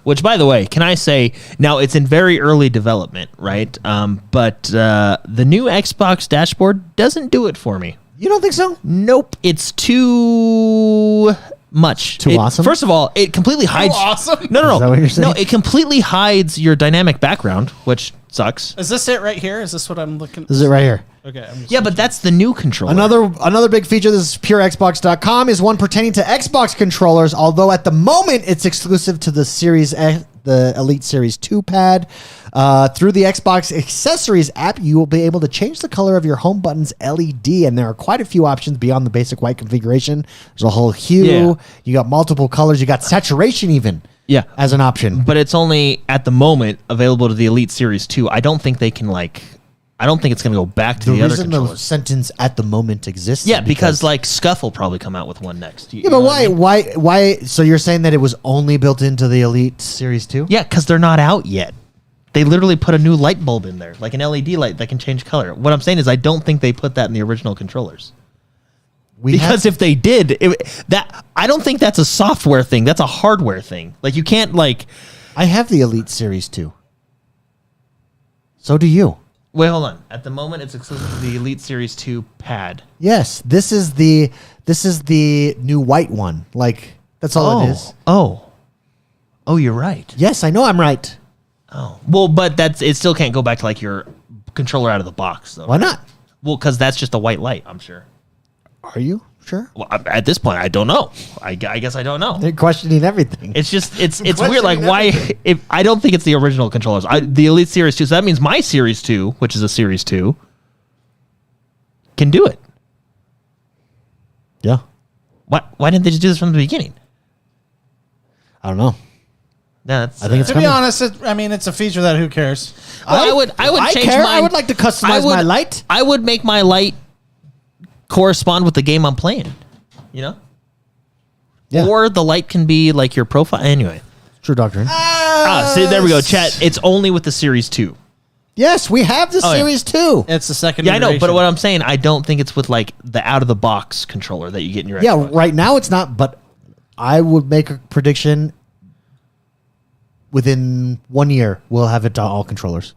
Which, by the way, can I say now it's in very early development, right? But the new Xbox dashboard doesn't do it for me. You don't think so? Nope, it's too much. Too awesome? First of all, it completely hides. awesome? No. Is that what you're saying? No, it completely hides your dynamic background, which sucks. Is this it right here? Is this what I'm looking? This is it right here. Okay. I'm just Yeah, but that's the new controller. Another big feature, this is PureXbox.com, is one pertaining to Xbox controllers, although at the moment it's exclusive to the the Elite Series 2 pad. Through the Xbox Accessories app, you will be able to change the color of your home button's LED, and there are quite a few options beyond the basic white configuration. There's a whole hue. Yeah. You got multiple colors. You got saturation even. Yeah. as an option. But it's only at the moment available to the Elite Series 2. I don't think they can I don't think it's going to go back to the other reason the controllers. sentence "at the moment" exists. Yeah, because like Scuff will probably come out with one next. Yeah, but why? So you're saying that it was only built into the Elite Series 2? Yeah, because they're not out yet. They literally put a new light bulb in there, like an LED light that can change color. What I'm saying is, I don't think they put that in the original controllers. Because if they did, I don't think that's a software thing. That's a hardware thing. Like you can't I have the Elite Series 2. So do you. Wait, hold on. At the moment, it's exclusive to the Elite Series 2 pad. Yes, this is the new white one. Like that's all it is. Oh, you're right. Yes, I know I'm right. Oh, well, but it still can't go back to like your controller out of the box, though. Why not? Well, because that's just a white light. I'm sure. Are you sure? Well, at this point, I don't know. I guess I don't know. They're questioning everything. It's just it's weird. Like why? I don't think it's the original controllers. The Elite Series 2. So that means my Series 2, which is a Series 2, can do it. Yeah. Why didn't they just do this from the beginning? I don't know. That's I think it's To be honest, it's a feature that who cares? I would change care. mine. I would like to customize my light. I would make my light correspond with the game I'm playing. You know? Yeah. Or the light can be like your profile. Anyway. True doctrine. See, there we go. Chat. It's only with the Series 2. Yes, we have the Oh, yeah. Series 2. It's the second. Yeah, I know, but iteration. what I'm saying, I don't think it's with like the out of the box controller that you get in your Yeah, Xbox. right now it's not, but I would make a prediction within 1 year we'll have it to all controllers.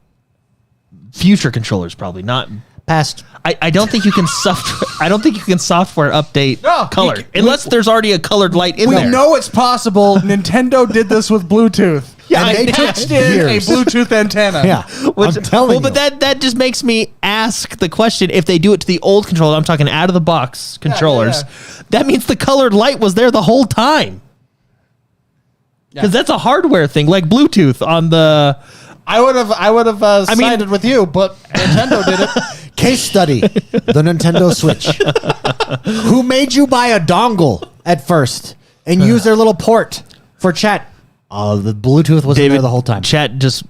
Future controllers probably not. Past. I don't think you can software update No, color you unless there's already a colored light in We there. know it's possible. Nintendo did this with Bluetooth. Yeah, and they they took patched in a years. Bluetooth antenna. Yeah, I'm telling you. but that just makes me ask the question: if they do it to the old controller, I'm talking out of the box controllers, that means the colored light was there the whole time. Because that's a hardware thing, like Bluetooth on the. I would have sided with you, but Nintendo did it. Case study: the Nintendo Switch. Who made you buy a dongle at first and use their little port for chat? The Bluetooth wasn't there the whole time. Chat just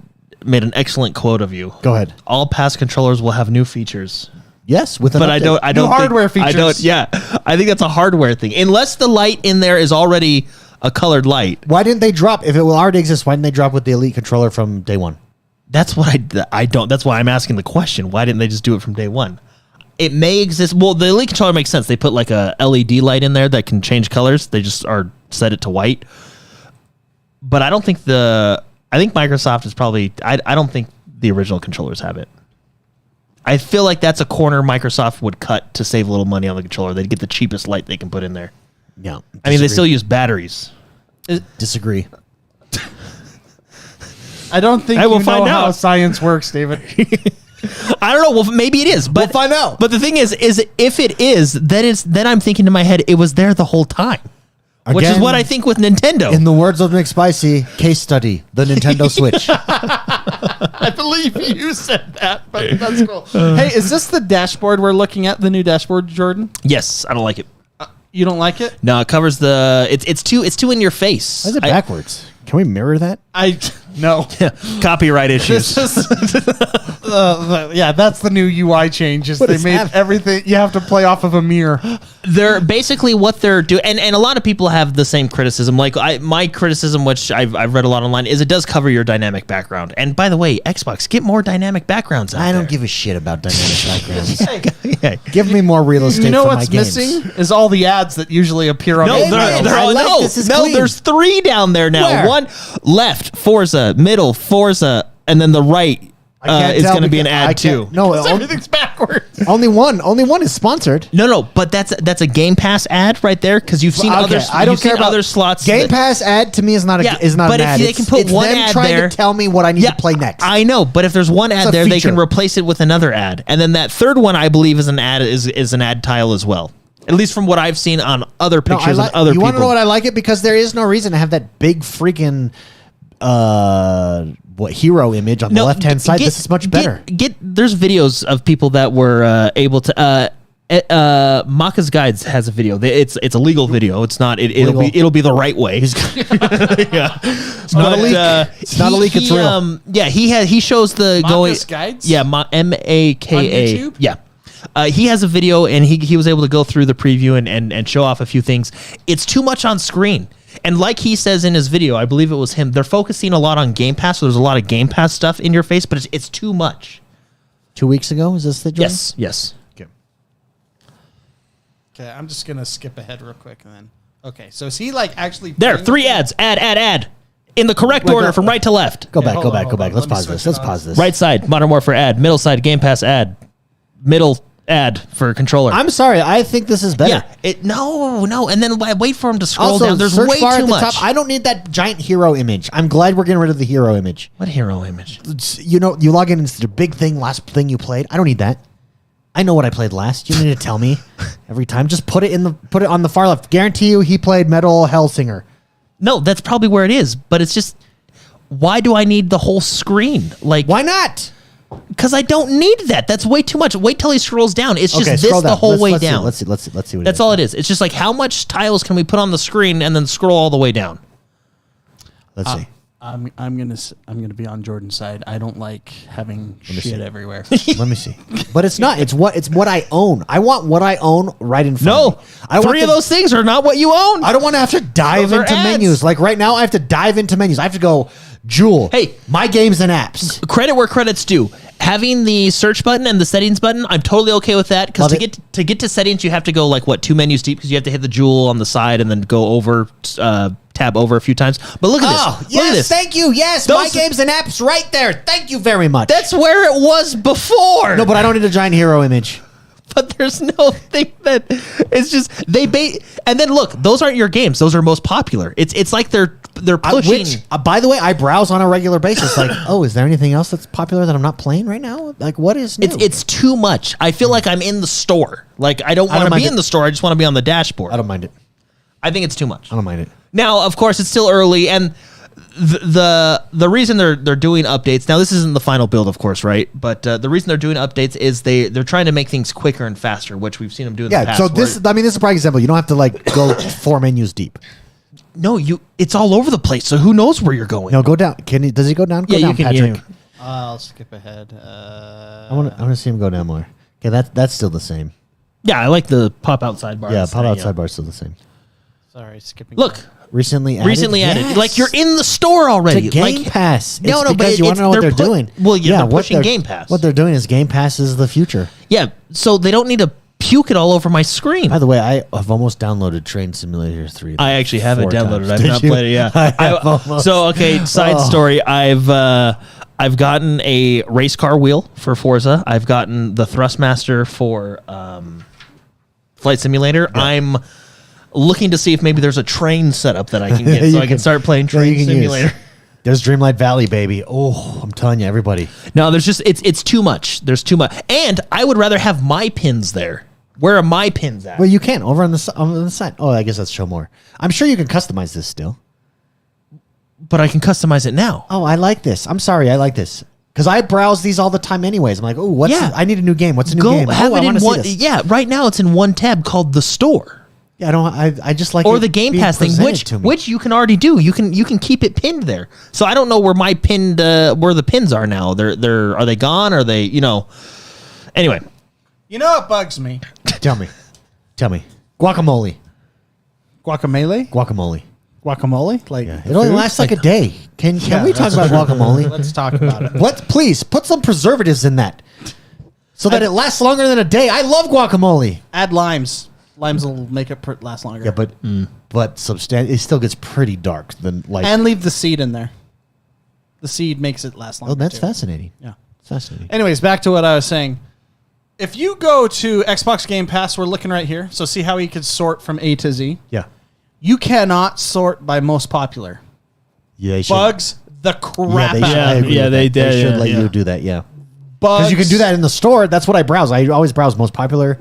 made an excellent quote of you. Go ahead. All past controllers will have new features. Yes, with an But update. I don't New hardware think, I features. I think that's a hardware thing. Unless the light in there is already a colored light. Why didn't they drop? If it will already exist, why didn't they drop with the Elite controller from day one? That's what I don't. That's why I'm asking the question. Why didn't they just do it from day one? It may exist. Well, the Elite controller makes sense. They put like a LED light in there that can change colors. They just set it to white. But I don't think I think Microsoft is probably. I don't think the original controllers have it. I feel like that's a corner Microsoft would cut to save a little money on the controller. They'd get the cheapest light they can put in there. Yeah. I mean, they still use batteries. disagree. I don't think I will you find know how out. science works, David. I don't know. Well, maybe it is. But We'll find out. But the thing is if it is, then I'm thinking to my head, it was there the whole time. Which is Again, what I think with Nintendo. In the words of McSpicy, case study: the Nintendo Switch. I believe you said that, but that's cool. Hey, is this the dashboard we're looking at? The new dashboard, Jordan? Yes, I don't like it. You don't like it? No, it covers the. It's too in your face. Why is it backwards? Can we mirror that? No. Copyright issues. This is, yeah, that's the new UI changes. What They is made happening? everything. You have to play off of a mirror. They're basically what they're doing, and a lot of people have the same criticism. Like my criticism, which I've read a lot online, is it does cover your dynamic background. And by the way, Xbox, get more dynamic backgrounds. I don't give a shit about dynamic backgrounds. Yeah. Give me more real estate. You know for what's my games. missing is all the ads that usually appear on. No, Hey, the man, they're I all, like no, this is no. clean. There's 3 down there now. Where? One left, Forza, middle, Forza, and then the right I can't is tell going to be an because I ad too. can't- No, Everything's backwards. only one is sponsored. No, but that's a Game Pass ad right there because you've seen other. I don't you've care seen about other slots. Game that- Pass ad to me is not Yeah, an but if ad. they can put it's one them ad trying there- to tell me what I need to play next. I know, but if there's one ad a there, they can feature. replace it with another ad, and then that third one I believe is an ad is an ad tile as well. At least from what I've seen on other No, pictures I and other you people. want to know what I like it because there is no reason to have that big freaking hero image on the left hand side. This is much better. There's videos of people that were able to Maka's Guides has a video. It's a legal video. It's not. Legal. It'll be the right way. Yeah. It's not a leak. It's not a leak. It's real. Yeah, he shows the Maka's Guides? Yeah, Maka. On YouTube? Yeah. He has a video, and he was able to go through the preview and show off a few things. It's too much on screen. And like he says in his video, I believe it was him, they're focusing a lot on Game Pass, so there's a lot of Game Pass stuff in your face, but it's too much. 2 weeks ago, is this the joint? Yes. Okay, I'm just going to skip ahead real quick and then. Okay, so is he like actually. There, 3 ads. Add. In the correct order from right to left. Go Okay, back. hold on. Let's Let me pause switch this. it Let's on. pause this. Right side, Modern Warfare ad. Middle side, Game Pass ad. Middle ad for controller. I'm sorry. I think this is better. Yeah. No. And then wait for him to scroll Also, down. There's search way bar too at the much. top. I don't need that giant hero image. I'm glad we're getting rid of the hero image. What hero image? You know, you log in and it's the big thing, last thing you played. I don't need that. I know what I played last. You need to tell me every time. Just put it on the far left. Guarantee you he played Metal Hellsinger. No, that's probably where it is. But it's just, why do I need the whole screen? Like, Why not? because I don't need that. That's way too much. Wait till he scrolls down. It's just scroll this the down. whole way Let's see. down. Let's see what it That's is. all it is. It's just like, how much tiles can we put on the screen and then scroll all the way down? Let's see. I'm gonna be on Jordan's side. I don't like having shit see. everywhere. Let me see. But it's not. It's what I own. I want what I own right in front No, of me. I want 3 of those things are not what you own. I don't want to have to dive Those are into ads. menus. Like right now, I have to dive into menus. I have to go, Jewel. Hey. my games and apps. Credit where credit's due. Having the search button and the settings button, I'm totally okay with that. Because Love to get to settings, you have to go like 2 menus deep, because you have to hit the jewel on the side and then go over, tab over a few times. But look at this. Oh, Look at yes, this. thank you. Yes, Those- my games and apps right there. Thank you very much. That's where it was before. No, but I don't need a giant hero image. But there's no thing that it's just they bait. And then look, those aren't your games. Those are most popular. It's like they're pushing. By the way, I browse on a regular basis. Like, oh, is there anything else that's popular that I'm not playing right now? Like, what is new? It's too much. I feel like I'm in the store. Like I don't want to mind be it. in the store. I just want to be on the dashboard. I don't mind it. I think it's too much. I don't mind it. Now, of course, it's still early, and the reason they're doing updates. Now, this isn't the final build, of course, right? But the reason they're doing updates is they're trying to make things quicker and faster, which we've seen them do in the Yeah. past. So this is a prime example. You don't have to like go 4 menus deep. no, it's all over the place. So who knows where you're going? No, go down. Does he go down? Go Yeah, down, you can. Patrick. Yeah. I'll skip ahead. I want to see him go down more. Okay, that's still the same. Yeah, I like the pop outside bar. Yeah, pop outside bar is still the same. Sorry, skipping. Look, Recently added. added. Like you're in the store already. to Game like, Pass. No, It's no, but because you want to know what they're they're doing. Well, yeah, they're what pushing Game Pass. What they're doing is Game Pass is the future. Yeah, so they don't need to puke it all over my screen. By the way, I have almost downloaded Train Simulator 3. I actually have it 4 downloaded. times. I've Did not you? played it. Yeah. I have almost. So okay, side story. I've gotten a race car wheel for Forza. I've gotten the Thrustmaster for Flight Simulator. Yeah. I'm looking to see if maybe there's a train setup that I can get, so You I can start playing Yeah, Train you can Simulator. use. There's Dreamlight Valley, baby. Oh, I'm telling you, everybody. No, there's just it's too much. There's too much, and I would rather have my pins there. Where are my pins at? Well, you can over on the side. Oh, I guess that's show more. I'm sure you can customize this still. But I can customize it now. Oh, I like this. I'm sorry, I like this because I browse these all the time, anyways. I'm like, oh, I need a new game. What's a new game? Have Oh, I it want in to see one. this. Yeah, right now it's in one tab called the store. Yeah, I just like Or it the Game being Pass thing, presented to me. which you can already do. You can keep it pinned there. So I don't know where my pinned where the pins are now. They're are they gone? Are they Anyway, You know what bugs me? Tell me, guacamole, Guacamole. Like Yeah, it only lasts like a day. Can we talk about guacamole? Let's talk about it. What? Please put some preservatives in that, so that it lasts longer than a day. I love guacamole. Add limes. Limes will make it last longer. Yeah, but it still gets pretty dark. Then and leave the seed in there. The seed makes it last longer. oh, that's too. fascinating. Yeah. It's fascinating. Anyways, back to what I was saying. If you go to Xbox Game Pass, we're looking right here. So see how you could sort from A to Z. Yeah, You cannot sort by most popular. yeah. They should, Bugs the crap they should, I out of agree me. with they that. did, They should yeah, let yeah. you do that. Yeah, Bugs. because you can do that in the store. That's what I browse. I always browse most popular,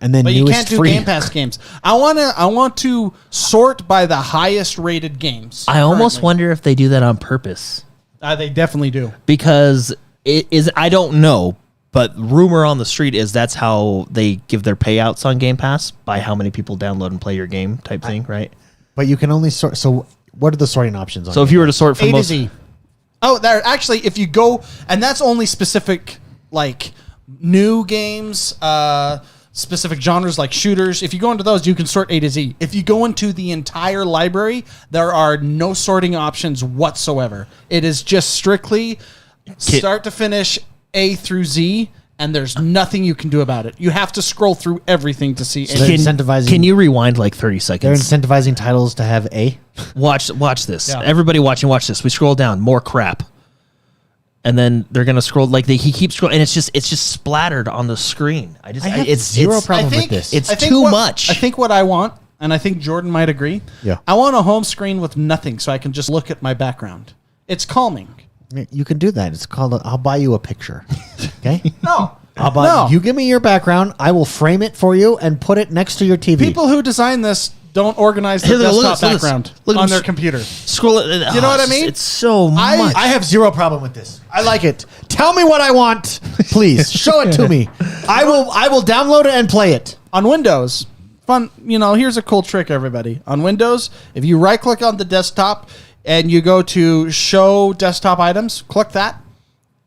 and then But you newest can't do free. Game Pass games. I want to sort by the highest rated games. I almost currently. wonder if they do that on purpose They definitely do. because it is. I don't know, But rumor on the street is that's how they give their payouts on Game Pass, by how many people download and play your game type thing, right? But you can only sort. So what are the sorting options on So if you were to sort from A to most, Z. Oh, there actually, if you go, and that's only specific like new games, specific genres like shooters. If you go into those, you can sort A to Z. If you go into the entire library, there are no sorting options whatsoever. It is just strictly start to finish, A through Z, and there's nothing you can do about it. You have to scroll through everything to see. they're incentivizing. can you rewind like 30 They're seconds? incentivizing titles to have A. Watch this. Yeah. Everybody watching, watch this. We scroll down, more crap. And then they're gonna scroll he keeps scrolling, and it's just splattered on the screen. It's zero it's, problem with this. It's I think too what- much. I think what I want, and I think Jordan might agree. Yeah. I want a home screen with nothing, so I can just look at my background. It's calming. You can do that. It's called. I'll buy you a picture. Okay. No, I'll buy. No. You give me your background. I will frame it for you and put it next to your TV. people who design this don't organize the Here, look at desktop this, look at this. background Look at on this. their computer. Scroll it. You know what I mean? It's so much. I have zero problem with this. I like it. Tell me what I want, please. Show it to me. I will download it and play it. On Windows, fun. Here's a cool trick, everybody. On Windows, if you right click on the desktop and you go to show desktop items, click that,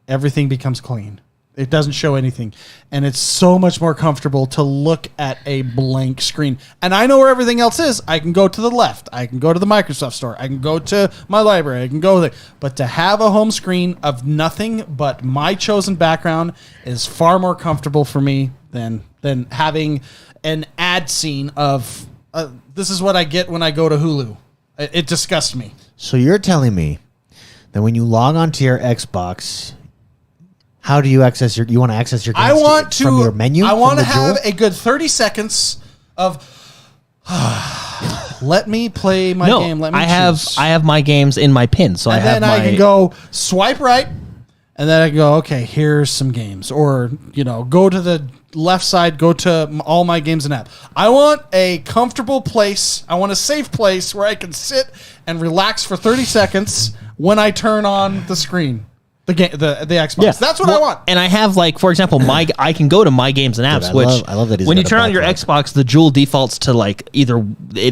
everything becomes clean. It doesn't show anything. And it's so much more comfortable to look at a blank screen. And I know where everything else is. I can go to the left. I can go to the Microsoft Store. I can go to my library. I can go there. But to have a home screen of nothing but my chosen background is far more comfortable for me than having an ad scene of this is what I get when I go to Hulu. It disgusts me. So you're telling me that when you log onto your Xbox, how do you access your? You want to access your games from your menu? I want to from the have Jewel? a good 30 seconds of. Let me play my game. Let me I have my games in my pin, so and then I can go swipe right, and then I can go, okay, here's some games. Or, go to the left side, go to all my games and app. I want a comfortable place. I want a safe place where I can sit and relax for 30 seconds when I turn on the screen. The Xbox. Yeah. That's what I want. And I have, like, for example, I can go to my games and apps, Dude, which I love that he's when you got a turn on your background. Xbox, the Jewel defaults to like either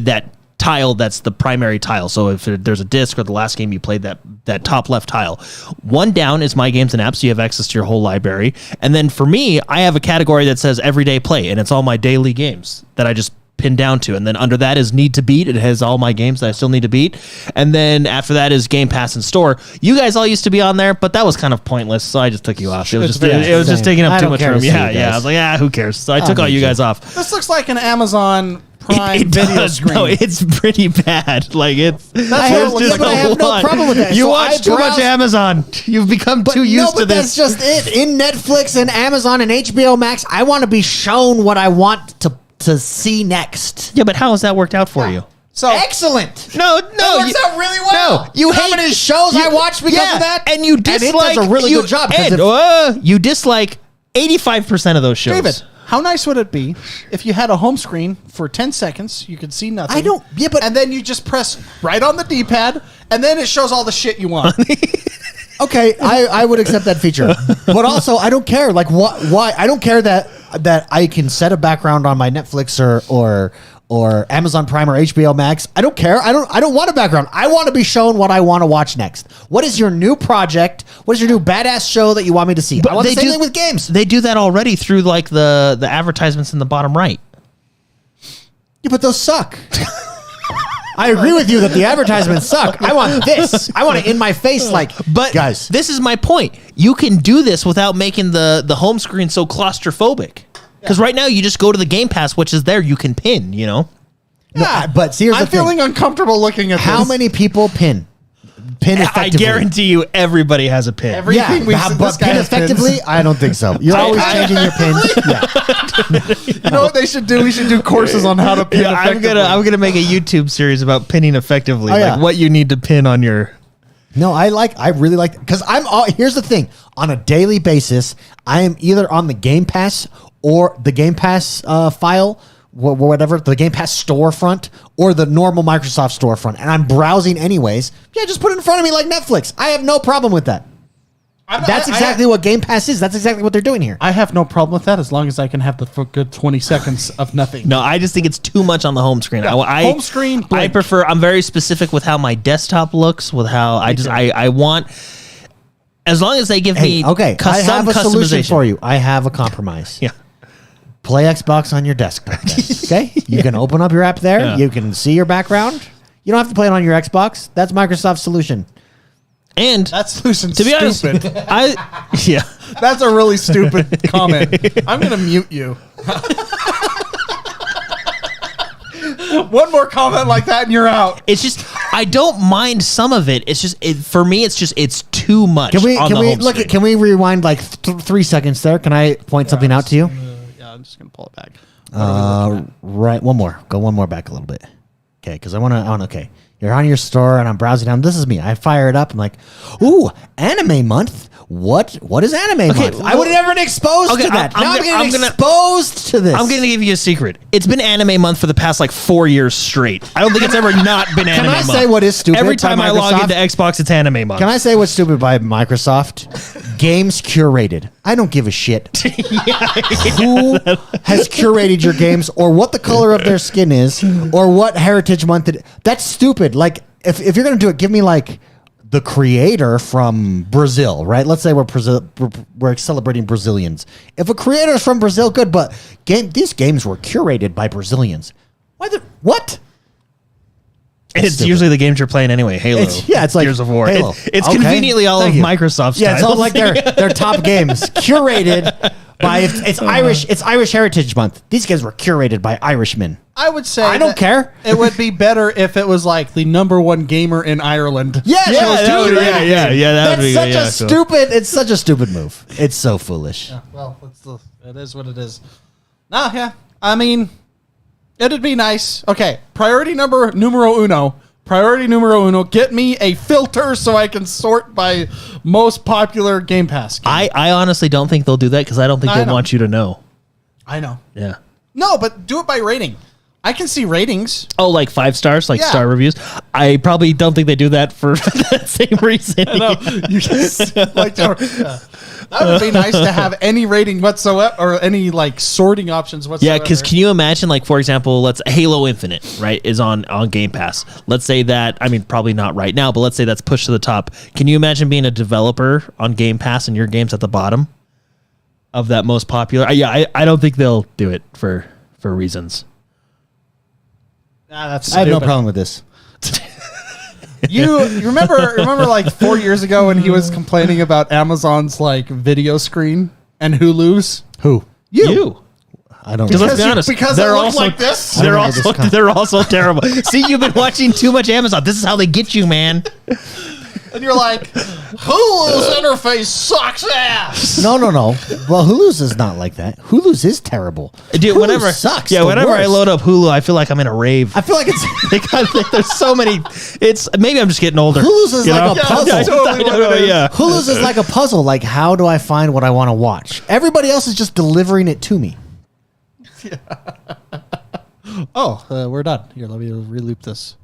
that tile that's the primary tile. So if there's a disc or the last game you played, that top left tile. One down is my games and apps, so you have access to your whole library. And then for me, I have a category that says everyday play, and it's all my daily games that I just pin down to. And then under that is need to beat. It has all my games that I still need to beat. And then after that is Game Pass and Store. You guys all used to be on there, but that was kind of pointless, so I just took you off. It was just taking up I too don't much care to room. see Yeah, you yeah. guys. I was like, who cares? So I took all need you you. guys off. This looks like an Amazon Prime It video does. screen. No, it's pretty bad. Like it's. I have no problem with that. You So watch I too much browse- Amazon. You've become too used to this. That's just it. In Netflix and Amazon and HBO Max, I want to be shown what I want to see next. Yeah, but how has that worked out for you? So Excellent. No, That works out really well. No, you know how hate many shows I watch because of that? and you And it dislike. does a really good job, 'cause if- you dislike 85% of those shows. David, how nice would it be if you had a home screen for 10 seconds, you could see nothing. I don't- yeah, but- and then you just press right on the D-pad, and then it shows all the shit you want. Okay, I would accept that feature, but also I don't care. Like why? I don't care that I can set a background on my Netflix or Amazon Prime or HBO Max. I don't care. I don't want a background. I want to be shown what I want to watch next. What is your new project? What is your new badass show that you want me to see? I want the same thing with games. They do that already through like the advertisements in the bottom right. Yeah, but those suck. I agree with you that the advertisements suck. I want this. I want it in my face. Like, But guys, this is my point. You can do this without making the home screen so claustrophobic. Because right now you just go to the Game Pass, which is there. You can pin. Yeah, but see, here's I'm the thing. feeling uncomfortable looking at How this. many people pin effectively? I guarantee you, everybody has a pin. Everything we said, but this guy pin has effectively, pins. I don't think so. You're always changing your pins. Yeah. You know what they should do? We should do courses on how to pin Yeah, effectively. I'm gonna make a YouTube series about pinning effectively, Oh, yeah. like what you need to pin on your. No, I really like, because here's the thing. On a daily basis, I am either on the Game Pass or the Game Pass file, whatever, the Game Pass storefront or the normal Microsoft storefront, and I'm browsing anyways. Yeah, just put it in front of me like Netflix. I have no problem with that. That's exactly what Game Pass is. That's exactly what they're doing here. I have no problem with that as long as I can have the good 20 seconds of nothing. No, I just think it's too much on the home screen. Yeah, home screen, I blink. prefer. I'm very specific with how my desktop looks. With how I want. As long as they give me okay, I have a solution for you. I have a compromise. Yeah. Play Xbox on your desktop. Then, okay, you can open up your app there. Yeah. You can see your background. You don't have to play it on your Xbox. That's Microsoft's solution. And That solution's to be honest, stupid. yeah. That's a really stupid comment. I'm going to mute you. One more comment like that and you're out. It's just I don't mind some of it. It's just for me. It's too much. Can we on the home look screen. at? Can we rewind like 3 seconds there? Can I point something out to you? Yeah, I'm just going to pull it back. Right, one more. Go one more back a little bit. Okay, because I want to. Okay, you're on your store and I'm browsing down. This is me. I fire it up. I'm like, ooh, anime month. What is anime month? I would have never been exposed to that. Now I'm getting exposed to this. I'm going to give you a secret. It's been anime month for the past like 4 years straight. I don't think it's ever not been anime month. Can I say what is stupid? Every time by I log Microsoft? into Xbox, it's anime month. Can I say what's stupid by Microsoft? Games curated. I don't give a shit who has curated your games or what the color of their skin is or what heritage month that's stupid. Like if you're going to do it, give me like the creator from Brazil, right? Let's say we're celebrating Brazilians. If a creator is from Brazil, good, but these games were curated by Brazilians. What? It's stupid. usually the games you're playing anyway. Halo. It's like Gears of War. Halo. It's Okay, conveniently all thank of you. Microsoft's Yeah, it's all titles. like their top games curated by it's Irish. It's Irish Heritage Month. These games were curated by Irishmen. I would say I don't care. It would be better if it was like the #1 gamer in Ireland. Yeah, that would be- that would That's be such yeah, a cool. stupid. It's such a stupid move. It's so foolish. Well, it is what it is. Nah, yeah. I mean, it'd be nice. Okay, priority numero uno. Priority numero uno. Get me a filter so I can sort by most popular Game Pass. I honestly don't think they'll do that because I don't think I they know. want you to know. I know. Yeah. No, but do it by rating. I can see ratings. Oh, like 5 stars, like Yeah. star reviews. I probably don't think they do that for that same reason. No, you just like that would be nice to have any rating whatsoever or any like sorting options whatsoever. Yeah, because can you imagine, like, for example, let's Halo Infinite, right, is on Game Pass. Let's say that, I mean, probably not right now, but let's say that's pushed to the top. Can you imagine being a developer on Game Pass and your game's at the bottom of that most popular? Yeah, I don't think they'll do it for reasons. That's I have no stupid. problem with this. You remember like 4 years ago when he was complaining about Amazon's like video screen and Hulu's? Who? You. I don't. Because let's be you- honest, because they're it looks also like this? I don't know where this they're also terrible. See, you've been watching too much Amazon. This is how they get you, man. And you're like, Hulu's interface sucks ass. No. Well, Hulu's is not like that. Hulu's is terrible. Dude, Hulu whenever sucks. Yeah, the whenever I worst. load up Hulu, I feel like I'm in a rave. I feel like it's Because there's so many. It's maybe I'm just getting older. Hulu's is you like know? a puzzle. Yeah, totally what it is. Yeah. Hulu's is like a puzzle. Like, how do I find what I want to watch? Everybody else is just delivering it to me. Oh, we're done. Here, let me reloop this.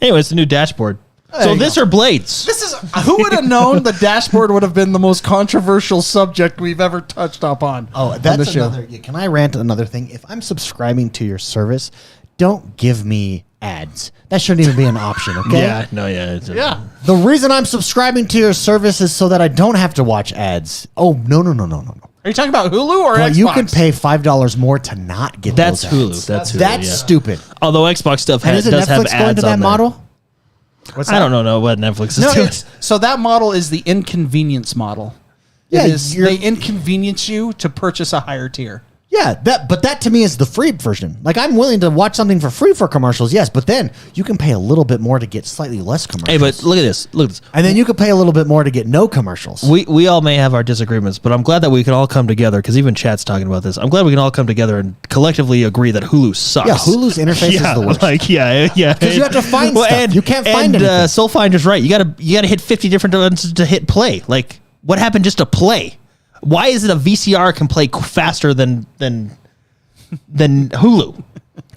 Anyway, it's a new dashboard. There So you this go. or blades? This is who would have known the dashboard would have been the most controversial subject we've ever touched up on. Oh, on that's the show. another. Can I rant another thing? If I'm subscribing to your service, don't give me ads. That shouldn't even be an option. Okay. Yeah. No. Yeah. It's Yeah. The reason I'm subscribing to your service is so that I don't have to watch ads. Oh no. Are you talking about Hulu or Well, Xbox? you can pay $5 more to not get That's those Hulu. ads. That's Hulu. That's yeah. stupid. Although Xbox stuff And does isn't have Netflix ads going to that on there. model? What's I don't know what Netflix is No, doing. so that model is the inconvenience model. Yeah, It is, you're- they inconvenience you to purchase a higher tier. Yeah, but that to me is the free version. Like, I'm willing to watch something for free for commercials, yes, but then you can pay a little bit more to get slightly less commercials. Hey, but look at this. Look at this. and then you could pay a little bit more to get no commercials. We all may have our disagreements, but I'm glad that we can all come together because even chat's talking about this. I'm glad we can all come together and collectively agree that Hulu sucks. Yeah, Hulu's interface is the worst. Like, yeah. Because you have to find stuff. You can't find and anything. Soul Finder's right. You gotta hit 50 different buttons to hit play. Like, what happened just to play? Why is it a VCR can play faster than Hulu?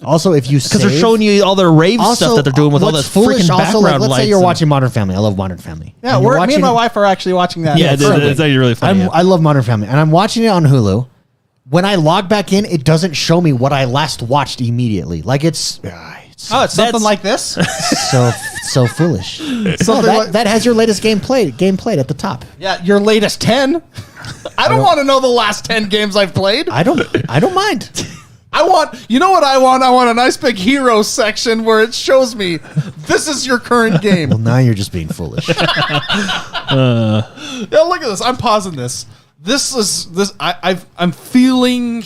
Also, if you Because they're showing you all their rave stuff that they're doing with all what's the freaking background like, let's lights. say you're and- watching Modern Family. I love Modern Family. Yeah, And you're me and my watching- wife are actually watching that. Yeah, currently. it's actually really funny. I love Modern Family, and I'm watching it on Hulu. When I log back in, it doesn't show me what I last watched immediately. Like it's It's something like this. so foolish. Something like- that has your latest game played at the top. Yeah, your latest 10. I don't want to know the last 10 games I've played. I don't mind. You know what I want? I want a nice big hero section where it shows me this is your current game. Well, now you're just being foolish. Yeah, look at this. I'm pausing this. I'm feeling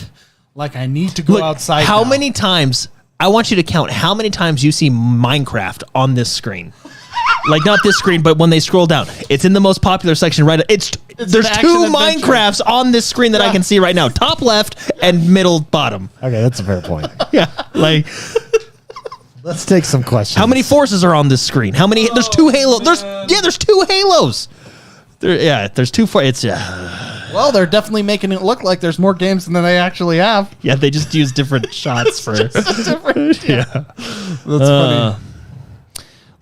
like I need to go Look, outside. how now. many times? I want you to count how many times you see Minecraft on this screen. Like not this screen, but when they scroll down, it's in the most popular section. Right, there's an two action-adventure. Minecrafts on this screen that I can see right now: top left and middle bottom. Okay, that's a fair point. Yeah, like Let's take some questions. how many forces are on this screen? How many? There's two Halos. There's two Halos. There's two for it's Well, they're definitely making it look like there's more games than they actually have. yeah. They just use different shots for That's funny.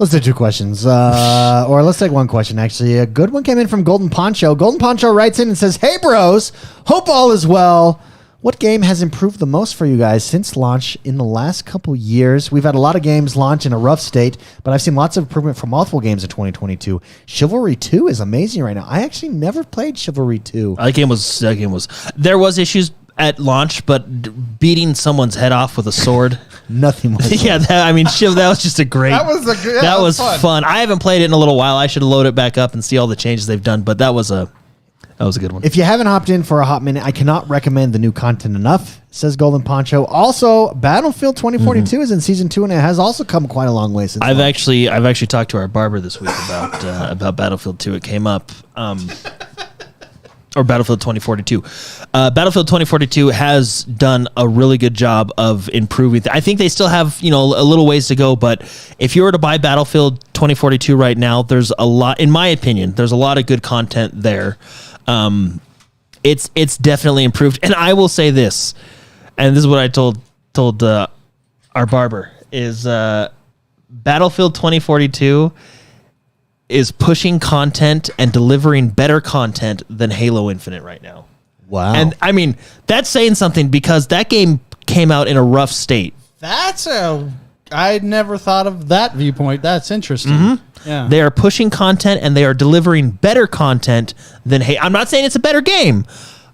Let's do two questions. Or let's take one question, actually. A good one came in from Golden Poncho. Golden Poncho writes in and says, "Hey, bros. Hope all is well. What game has improved the most for you guys since launch in the last couple years? We've had a lot of games launch in a rough state, but I've seen lots of improvement from multiple games in 2022. Chivalry 2 is amazing right now. I actually never played Chivalry 2. That game was. There was issues at launch, but beating someone's head off with a sword. Nothing was Yeah, that was just a great. That was a good- yeah, that that was was fun. I haven't played it in a little while. I should load it back up and see all the changes they've done. But that was a good one. If you haven't hopped in for a hot minute, I cannot recommend the new content enough, says Golden Poncho. Also, Battlefield 2042 is in season 2, and it has also come quite a long way since I've launch. actually talked to our barber this week about Battlefield 2. It came up. Or Battlefield 2042. Battlefield 2042 has done a really good job of improving. I think they still have, a little ways to go, but if you were to buy Battlefield 2042 right now, there's a lot, in my opinion, there's a lot of good content there. It's definitely improved. And I will say this, and this is what I told our barber, is Battlefield 2042 is pushing content and delivering better content than Halo Infinite right now. Wow. And I mean, that's saying something because that game came out in a rough state. I'd never thought of that viewpoint. That's interesting. Yeah. They are pushing content and they are delivering better content than Halo. I'm not saying it's a better game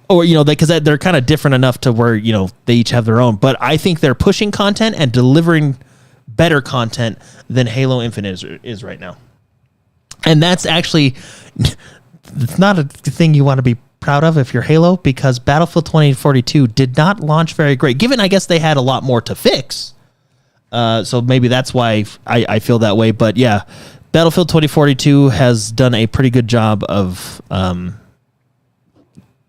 or, because they're kind of different enough to where, they each have their own, but I think they're pushing content and delivering better content than Halo Infinite is right now. And that's actually, it's not a thing you want to be proud of if you're Halo, because Battlefield 2042 did not launch very great, given I guess they had a lot more to fix. So maybe that's why I feel that way. But yeah, Battlefield 2042 has done a pretty good job of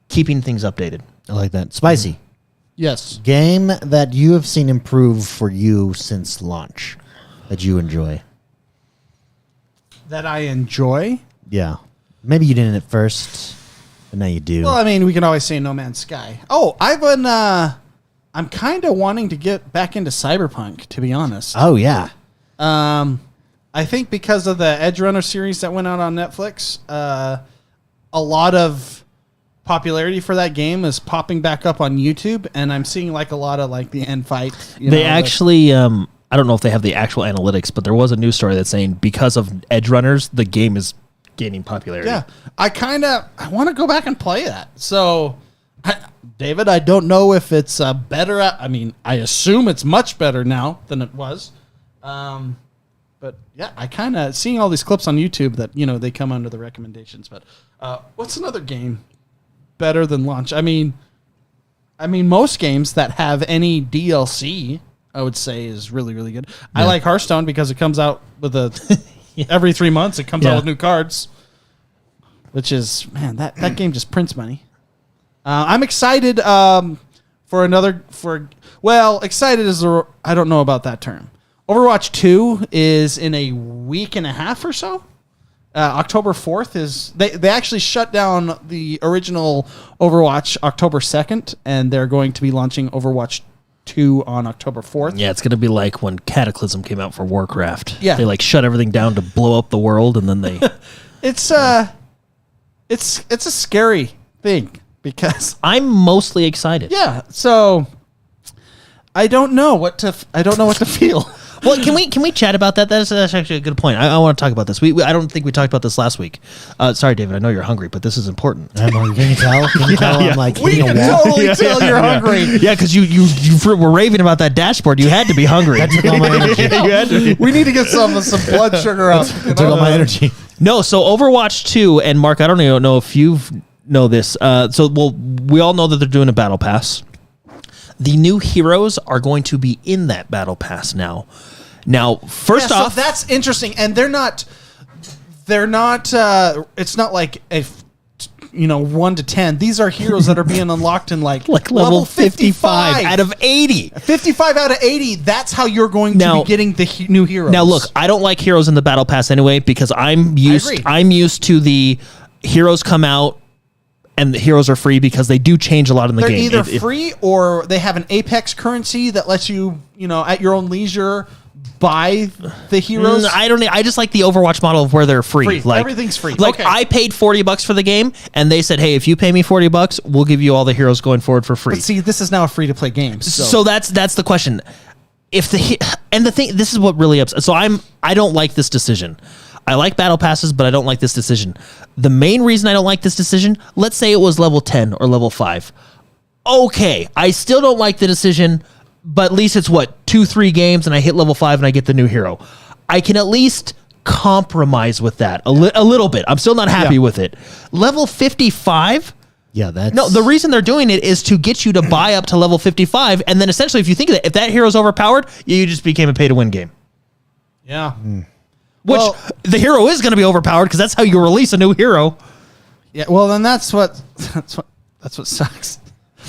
keeping things updated. I like that. Spicy. Yes. Game that you have seen improve for you since launch that you enjoy. That I enjoy. Yeah. Maybe you didn't at first, but now you do. Well, I mean, we can always say No Man's Sky. Oh, I'm kind of wanting to get back into Cyberpunk, to be honest. Oh, yeah. I think because of the Edge Runner series that went out on Netflix, a lot of popularity for that game is popping back up on YouTube, and I'm seeing like a lot of like the end fight. They actually, I don't know if they have the actual analytics, but there was a news story that's saying because of Edge Runners, the game is gaining popularity. Yeah, I want to go back and play that. So, David, I don't know if it's better. I assume it's much better now than it was. But yeah, I kind of seeing all these clips on YouTube that they come under the recommendations. But what's another game better than launch? I mean, most games that have any DLC, I would say, is really, really good. Yeah. I like Hearthstone because it comes out with every 3 months. It comes out with new cards, which is, man, that game just prints money. I'm excited excited is I don't know about that term. Overwatch 2 is in a week and a half or so. October 4th is they actually shut down the original Overwatch October 2nd, and they're going to be launching Overwatch 2 on October 4th. Yeah, it's gonna be like when Cataclysm came out for Warcraft. Yeah. They like shut everything down to blow up the world, and then they. It's a scary thing because I'm mostly excited. yeah. So I don't know what to feel. Well, can we chat about that? That's actually a good point. I want to talk about this. I don't think we talked about this last week. Sorry, David. I know you're hungry, but this is important. I'm hungry. Can you tell? Can you tell? I'm like We hitting can a wall. totally tell you're hungry. Yeah, because you were raving about that dashboard. You had to be hungry. That took all my energy. You had to be. We need to get some blood sugar up. Took all my energy. No, so Overwatch 2, and Mark, I don't even know if you know this. We all know that they're doing a battle pass. The new heroes are going to be in that battle pass now. Now, first off, so that's interesting, and they're not. It's not like 1 to 10. These are heroes that are being unlocked in like level 55 out of 80. 55 out of 80. That's how you're going to be getting the new heroes. Now, look, I don't like heroes in the battle pass anyway because I'm used to the heroes come out and the heroes are free because they do change a lot in the They're game. either free or they have an Apex currency that lets you, at your own leisure, buy the heroes. I just like the Overwatch model of where they're free. Like, everything's free. Like, okay. I paid $40 for the game, and they said, "Hey, if you pay me $40, we'll give you all the heroes going forward for free." But see, this is now a free to play game. So that's the question. This is what really upsets. So I don't like this decision. I like battle passes, but I don't like this decision. The main reason I don't like this decision, let's say it was level 10 or level 5. Okay, I still don't like the decision, but at least it's 2-3 games and I hit level 5 and I get the new hero. I can at least compromise with that a little bit. I'm still not happy with it. Level 55? Yeah, that's... No, the reason they're doing it is to get you to buy up to level 55, and then essentially, if you think of it, if that hero's overpowered, you just became a pay-to-win game. Yeah. Which, the hero is going to be overpowered, because that's how you release a new hero. Yeah, well, then that's what sucks.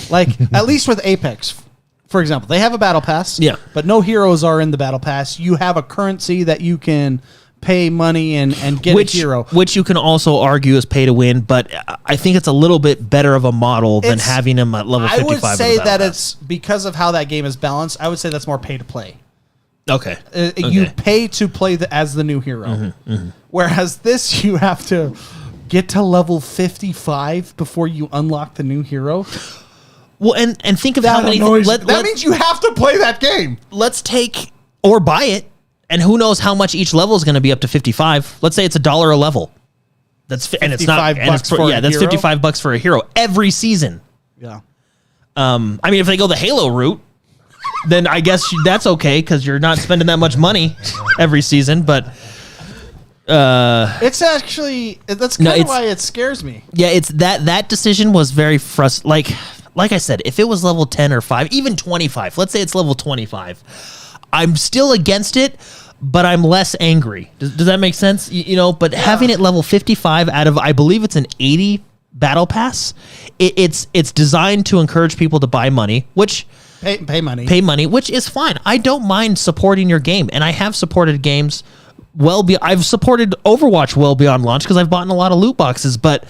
Like, at least with Apex, for example, they have a battle pass. Yeah. But no heroes are in the battle pass. You have a currency that you can pay money and get a hero. Which you can also argue is pay to win, but I think it's a little bit better of a model than having him at level 55. I would say that it's because of how that game is balanced. I would say that's more pay to play. Okay. You pay to play as the new hero. Whereas this, you have to get to level 55 before you unlock the new hero. Well, and think of That how many... that means you have to play that game. Let's take... Or buy it, and who knows how much each level is going to be up to 55. Let's say it's $1 a level. That's and it's not... And it's for a that's hero? $55 for a hero every season. Yeah. I mean, if they go the Halo route, then I guess that's okay because you're not spending that much money every season. But it's actually that's kind of why it scares me. Yeah, it's that decision was very frustrating. Like I said, if it was level 10 or 5, even 25, let's say it's level 25, I'm still against it, but I'm less angry. Does that make sense? But having it level 55 out of, I believe it's an 80 battle pass, it's designed to encourage people to buy money, which pay money, which is fine. I don't mind supporting your game, and I have supported games I've supported Overwatch well beyond launch because I've bought in a lot of loot boxes, but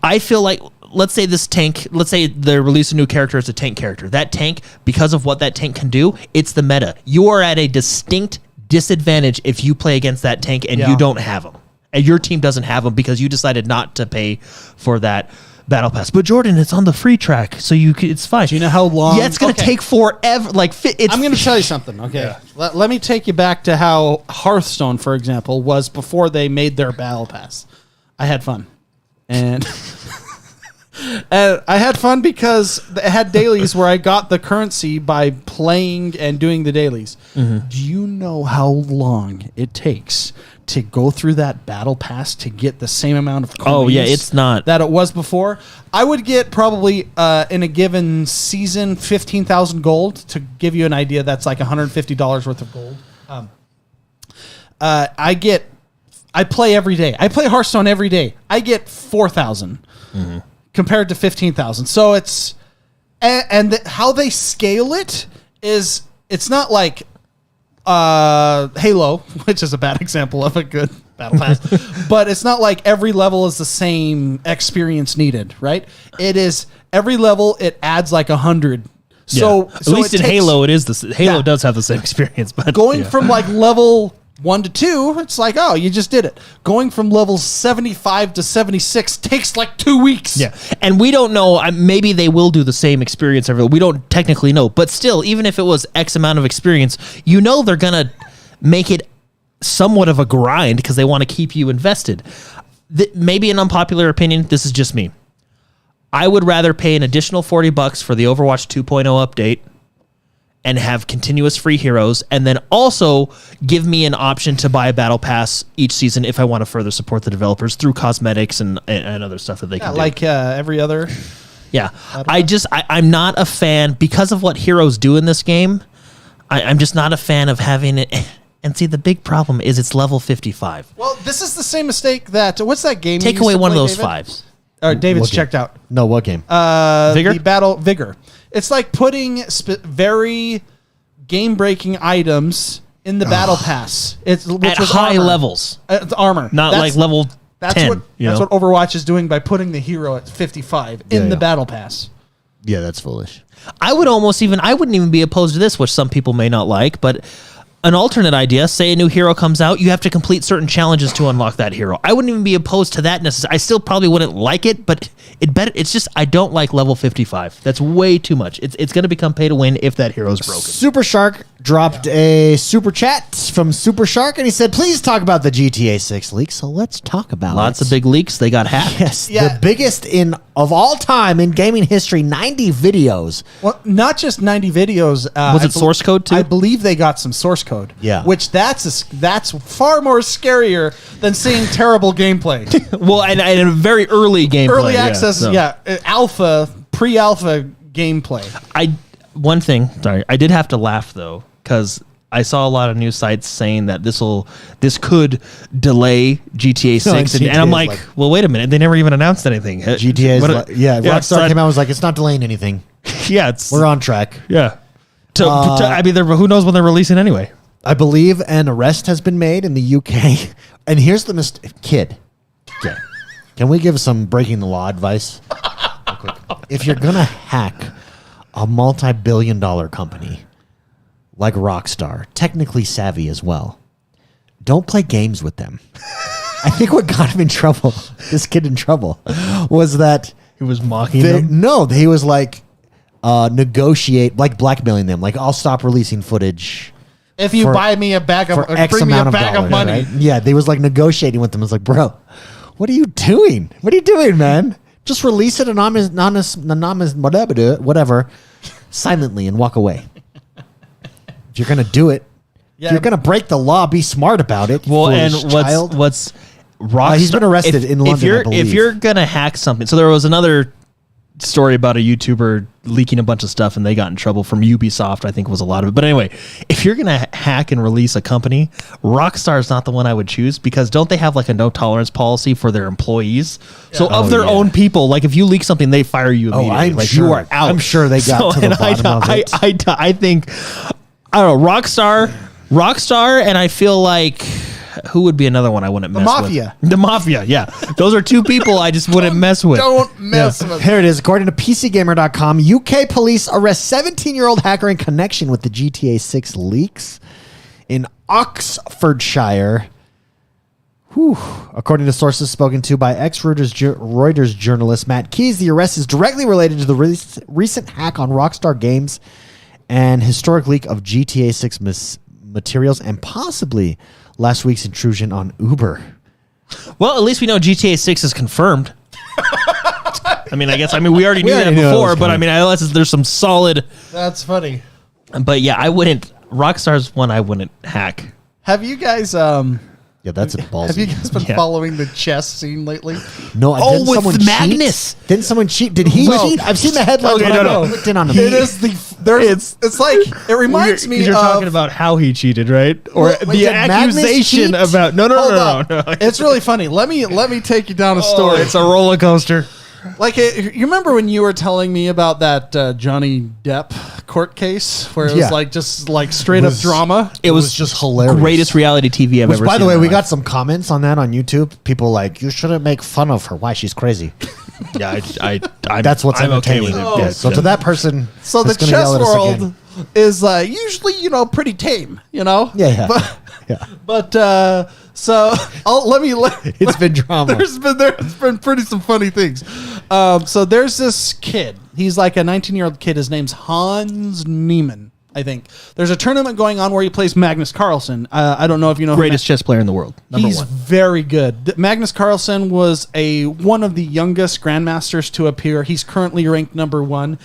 I feel like, let's say they release a new character as a tank character. That tank, because of what that tank can do, it's the meta. You are at a distinct disadvantage if you play against that tank and you don't have them. And your team doesn't have them because you decided not to pay for that battle pass. But Jordan, it's on the free track, so it's fine. Do you know how long? Yeah, it's going to take forever. I'm going to tell you something, okay? Yeah. Let me take you back to how Hearthstone, for example, was before they made their battle pass. I had fun. And... I had fun because it had dailies where I got the currency by playing and doing the dailies. Do you know how long it takes to go through that battle pass to get the same amount of coins? Oh, yeah, it's not. That it was before? I would get probably, in a given season, 15,000 gold. To give you an idea, that's like $150 worth of gold. I play every day. I play Hearthstone every day. I get 4,000. Compared to 15,000. So it's, how they scale it is, it's not like Halo, which is a bad example of a good battle pass, but it's not like every level is the same experience needed, right? It is, every level, it adds like 100 So, At least it in takes- Halo, it is the Halo Yeah. does have the same experience. But Going from like level 1 to 2, it's like, oh, you just did it. Going from level 75 to 76 takes like 2 weeks. yeah, and we don't know. Maybe they will do the same experience every. We don't technically know, but still, even if it was X amount of experience, they're gonna make it somewhat of a grind because they want to keep you invested. Maybe an unpopular opinion. This is just me. I would rather pay an additional $40 for the Overwatch 2.0 update and have continuous free heroes, and then also give me an option to buy a battle pass each season if I want to further support the developers through cosmetics and other stuff that they can do. Like every other. Yeah, I'm not a fan because of what heroes do in this game. I'm just not a fan of having it. And see, the big problem is it's level 55. Well, this is the same mistake that what's that game? Take you used away to one of play, those David? fives. David's What game? checked out. No, what game? Vigor? The battle vigor. It's like putting very game-breaking items in the battle pass. Which At was high armor. levels, It's armor, not That's- like level That's 10. what that's what Overwatch is doing by putting the hero at 55 in the yeah. battle pass. Yeah, that's foolish. I wouldn't even be opposed to this, which some people may not like, but an alternate idea, say a new hero comes out, you have to complete certain challenges to unlock that hero. I wouldn't even be opposed to that necessarily. I still probably wouldn't like it, but it's just I don't like level 55. That's way too much. It's going to become pay to win if that hero's broken. Super Shark dropped a super chat from Super Shark, and he said, "Please talk about the GTA 6 leak." So let's talk about Lots it. of big leaks. They got hacked. Yes, Yeah. the biggest of all time in gaming history. 90 videos. Well, not just 90 videos. Was it source code too? I believe they got some source code. Yeah. Which that's far more scarier than seeing terrible gameplay. Well, and a very early gameplay. Early yeah, access, so. pre-alpha gameplay. I did have to laugh though, because I saw a lot of news sites saying that this could delay GTA 6, and I'm GTA like, is well, wait a minute, they never even announced anything. GTA is Rockstar came out and was like, "It's not delaying anything. Yeah, it's We're on track." yeah. Who knows when they're releasing anyway? I believe an arrest has been made in the UK. And here's the mistake. Kid. Okay. Can we give some breaking the law advice? Real quick. If you're going to hack a multi-billion-dollar company like Rockstar, technically savvy as well, don't play games with them. I think what got him in trouble, this kid in trouble, was that He was mocking them. no, he was like negotiate, like blackmailing them. Like, I'll stop releasing footage If you for- buy me a bag of, for X bring me a amount of bag dollars, of money. right? Yeah, they was like negotiating with them. It's like, bro, what are you doing? What are you doing, man? Just release it anonymous, whatever, silently and walk away. If you're gonna do it, Yeah. if you're gonna break the law, be smart about it. Well, and foolish child. what's Rockstar? He's been arrested in London, I If believe. you're gonna hack something, so there was another story about a YouTuber leaking a bunch of stuff, and they got in trouble from Ubisoft. I think was a lot of it. But anyway, if you're gonna hack and release a company, Rockstar is not the one I would choose, because don't they have like a no tolerance policy for their employees? So of their own people, like if you leak something, they fire you immediately. I'm like sure. you are out. I'm sure they got to the and bottom of it. I think I don't know, Rockstar, and I feel like who would be another one I wouldn't mess Mafia. with? The Mafia, yeah. Those are two people I just wouldn't mess with. Don't mess with Here it is. According to PCGamer.com, UK police arrest 17-year-old hacker in connection with the GTA 6 leaks in Oxfordshire. Whew. According to sources spoken to by ex-Reuters journalist Matt Keys, the arrest is directly related to the recent hack on Rockstar Games and historic leak of GTA 6 materials, and possibly last week's intrusion on Uber. Well, at least we know GTA 6 is confirmed. I guess we already knew that already knew it before, was but coming. unless there's some solid. That's funny. But yeah, I wouldn't. Rockstar's one I wouldn't hack. Have you guys Yeah, that's a ballsy. have you guys been Yeah. following the chess scene lately? No, Oh, didn't with someone Magnus. cheat? Didn't someone cheat? Did he No. cheat? I've seen the headlines. Okay, when no, I no. clicked in on him. It is it's like it reminds me You're of talking about how he cheated, right? Or Well, the did Magnus accusation cheat? about no. Hold up. It's really funny. Let me take you down a story. It's a roller coaster. Like, you remember when you were telling me about that Johnny Depp court case where it was Yeah. just straight up drama? It was just hilarious. Greatest reality TV I've Which, ever by seen. the way, in my we life. got some comments on that on YouTube. People like, you shouldn't make fun of her. Why? She's crazy. Yeah, That's what's I'm okay entertaining. with it. Yeah. So to that person, So the that's gonna yell chess at us world again. is usually pretty tame, Yeah. But, Yeah. but so It's been drama. There's been pretty some funny things. So there's this kid. He's like a 19-year-old kid. His name's Hans Niemann, I think. There's a tournament going on where he plays Magnus Carlsen. I don't know if you know Greatest chess player in the world. Number He's one. very good. Magnus Carlsen was one of the youngest grandmasters to appear. He's currently ranked number 1.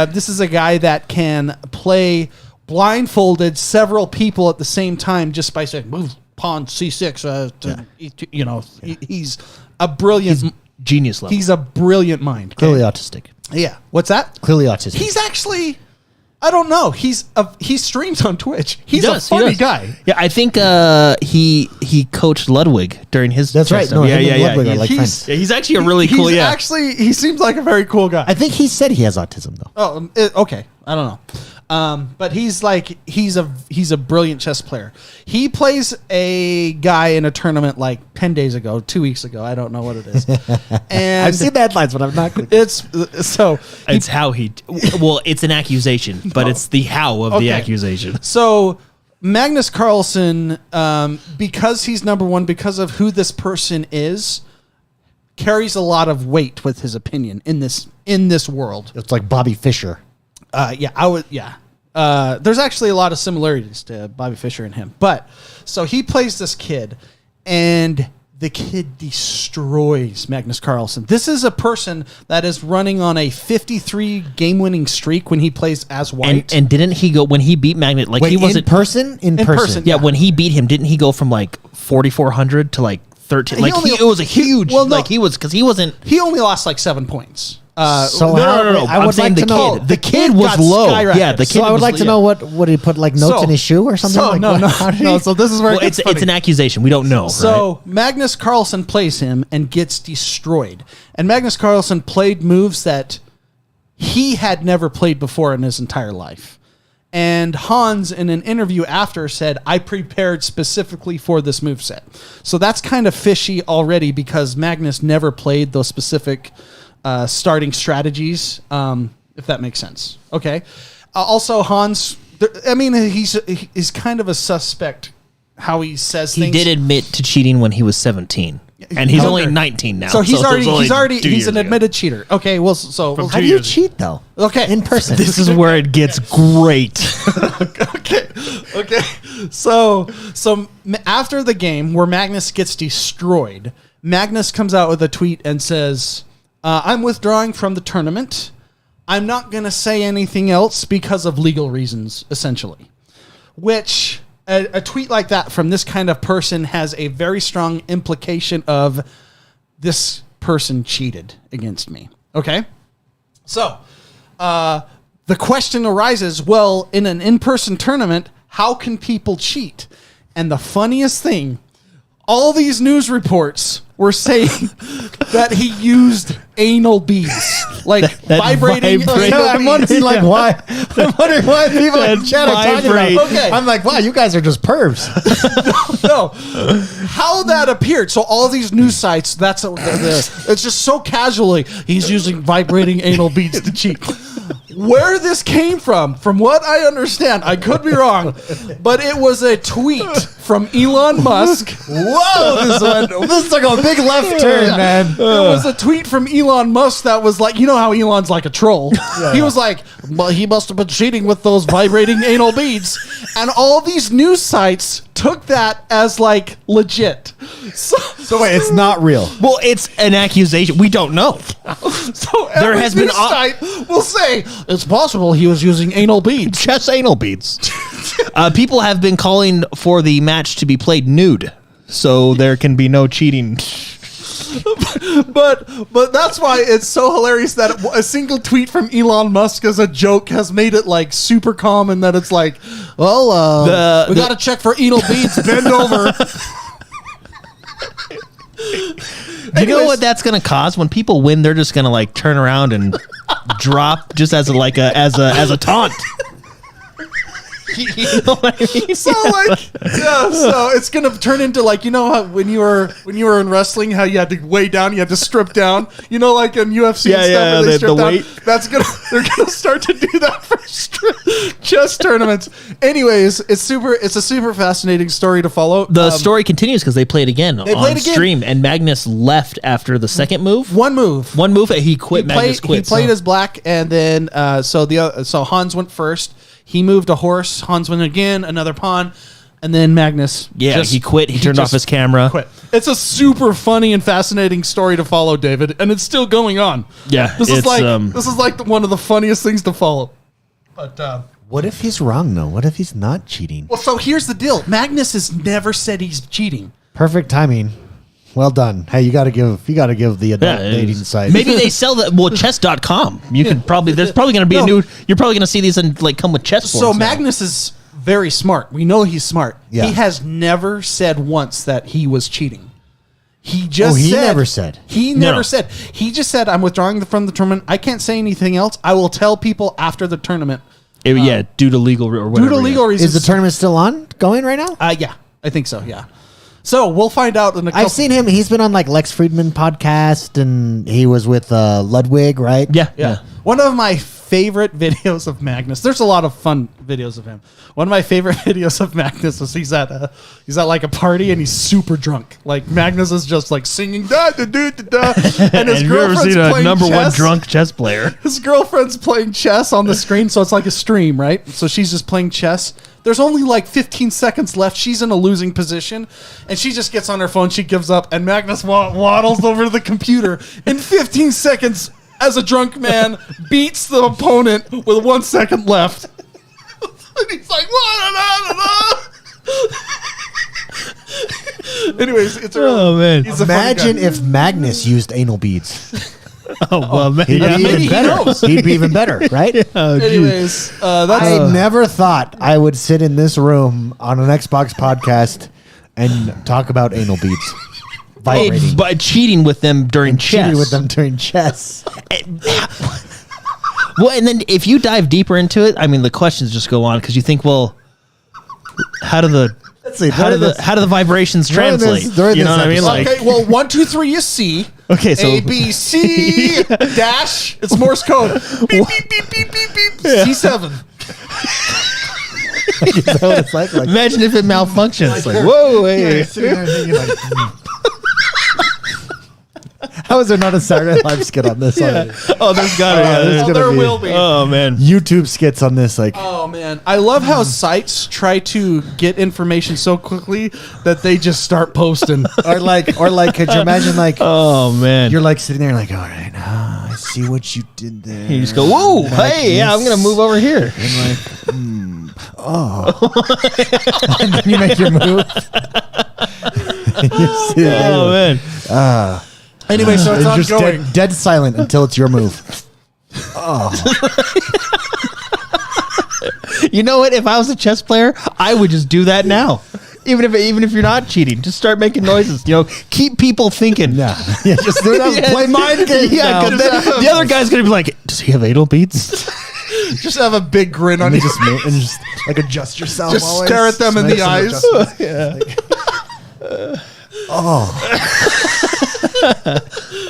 This is a guy that can play blindfolded several people at the same time just by saying move pawn c6. He's a brilliant Genius level. He's a brilliant mind. Okay? Clearly autistic. Yeah. What's that? Clearly autistic. He's actually, I don't know. He streams on Twitch. He's does, a he funny does. guy. Yeah, I think he coached Ludwig during his. That's chess right. stuff. No, yeah, him yeah, and yeah. Ludwig are like He's- friends. Yeah, he's actually a really cool. He's Yeah, actually, he seems like a very cool guy. I think he said he has autism though. Oh, okay. I don't know. But he's a brilliant chess player. He plays a guy in a tournament like 10 days ago, 2 weeks ago. I don't know what it is. And I've seen the headlines, but I'm not. it's so it's how he. Well, it's an accusation, but it's the how of the Okay. accusation. So Magnus Carlsen, because he's number 1, because of who this person is, carries a lot of weight with his opinion in this world. It's like Bobby Fischer. There's actually a lot of similarities to Bobby Fischer and him. But so he plays this kid, and the kid destroys Magnus Carlsen. This is a person that is running on a 53 game-winning streak when he plays as white. And didn't he go when he beat Magnet? Like Wait, he wasn't. in person. In person. person, Yeah, yeah. when he beat him, didn't he go from like 4,400 to like 13? He Like only- it was a huge. well, no. Like he was because he wasn't. he only lost like 7 points. So No. I I'm would saying like to know. The kid was got low. skyrocketed. Yeah, the kid. So I would was- like to yeah. know what he put like notes in his shoe or something. So, like no, what? no, How did no. he- So this is where Well, it gets it's funny. an accusation. We don't know. So right? Magnus Carlsen plays him and gets destroyed. And Magnus Carlsen played moves that he had never played before in his entire life. And Hans, in an interview after, said, I prepared specifically for this moveset. So that's kind of fishy already because Magnus never played those specific starting strategies, if that makes sense. Okay. Also, Hans, he's kind of a suspect how he says he things. did admit to cheating when he was 17, and he's only Younger. 19 now. So he's it was only 2 he's years an ago. admitted cheater. Okay, well, so From How do 2 you years cheat though? okay, In person. This is where it gets great. okay. So after the game where Magnus gets destroyed, Magnus comes out with a tweet and says, "I'm withdrawing from the tournament. I'm not going to say anything else because of legal reasons, essentially." Which a tweet like that from this kind of person has a very strong implication of this person cheated against me. Okay? So, the question arises, well, in an in-person tournament, how can people cheat? And the funniest thing, all these news reports were saying that he used anal beads, like vibrating. vibrate. anal I'm beads. wondering like why. I'm wondering why people in That chat are talking vibrate. about. Okay. I'm like, wow, you guys are just pervs. No, how that appeared. So all these news sites, it's just so casually. He's using vibrating anal beads to cheat. Where this came from what I understand, I could be wrong, but it was a tweet from Elon Musk. Whoa, this took a big left turn, man. It was a tweet from Elon Musk that was like, you know how Elon's like a troll. He was like, well, he must have been cheating with those vibrating anal beads. And all these news sites took that as like legit. So wait, it's not real. Well, it's an accusation. We don't know. So There every has been news site will say it's possible he was using anal beads. Chess anal beads. People have been calling for the match to be played nude, so there can be no cheating. But that's why it's so hilarious that a single tweet from Elon Musk as a joke has made it like super common that it's like, well, we got to check for anal beads. Bend over. Do you know what that's going to cause? When people win, they're just going to like turn around and drop just as a taunt. You know what I mean? So so it's gonna turn into like, you know how when you were in wrestling, how you had to weigh down, you had to strip down, you know, like in UFC and stuff where they strip down. weight. They're gonna start to do that for chess tournaments. Anyways, it's a super fascinating story to follow. The story continues because they played again played on again. stream, and Magnus left after the second move. One move. He quit. Magnus quit. He played as black, and then so Hans went first. He moved a horse. Hans went again, another pawn, and then Magnus. He quit. He turned off his camera. Quit. It's a super funny and fascinating story to follow, David, and it's still going on. Yeah, this is like one of the funniest things to follow. But what if he's wrong though? What if he's not cheating? well, so here's the deal. Magnus has never said he's cheating. Perfect timing. Well done. Hey, you got to give the adult dating site. Maybe they sell that. Well, chess.com. You can probably. There's probably going to be a new. You're probably going to see these and like come with chess boards. So now. Magnus is very smart. We know he's smart. Yeah. He has never said once that he was cheating. He just never said. He never said. He just said, I'm withdrawing from the tournament. I can't say anything else. I will tell people after the tournament. Due to legal or whatever. Due to legal reasons. Is the tournament still going right now? Yeah, I think so, yeah. So we'll find out in a couple. I've seen him. He's been on like Lex Friedman podcast, and he was with Ludwig, right? Yeah. One of my favorite videos of Magnus. There's a lot of fun videos of him. One of my favorite videos of Magnus is he's at like a party and he's super drunk. Like Magnus is just like singing da da da da da, and his girlfriend's playing number chess. one drunk chess player? His girlfriend's playing chess on the screen, so it's like a stream, right? So she's just playing chess. There's only like 15 seconds left. She's in a losing position, and she just gets on her phone. She gives up, and Magnus waddles over to the computer. In 15 seconds, as a drunk man, beats the opponent with 1 second left. And he's like, anyways, it's man. Imagine if Magnus used anal beads. He'd be maybe even he better. knows. He'd be even better, right? Anyways, that's I never thought I would sit in this room on an Xbox podcast and talk about anal beads. Vibrating. By cheating with them during chess. Cheating with them during chess. Well, and then if you dive deeper into it, I mean, the questions just go on because you think, well, how do the vibrations translate? You know what I mean? Like, okay, well, 1, 2, 3 is C. Okay, so A, B, C, dash. It's Morse code. Beep, beep, beep, beep, beep, beep. C7. Is that what it's like? Imagine if it malfunctions. Like, whoa, hey. Sitting there thinking like, how is there not a Saturday Night Live skit on this already? Oh, there's got to There will be. Oh, man. YouTube skits on this, like, Oh man, I love how sites try to get information so quickly that they just start posting. or like, could you imagine like, Oh, man. you're like sitting there like, all right, I see what you did there. You just go, whoa, hey, yeah, I'm going to move over here. And like, and then you make your move. You see it Oh, there. man. Anyway, so it's It's just ongoing. dead silent until it's your move. You know what? If I was a chess player, I would just do that now. Even if you're not cheating, just start making noises. You know, keep people thinking. Yeah, just do that. Play mind games. Yeah, now. because the other guy's gonna be like, "Does he have anal beads?" Just have a big grin on And you. just like adjust yourself. Just always. stare at them in the Make some eyes. adjustments.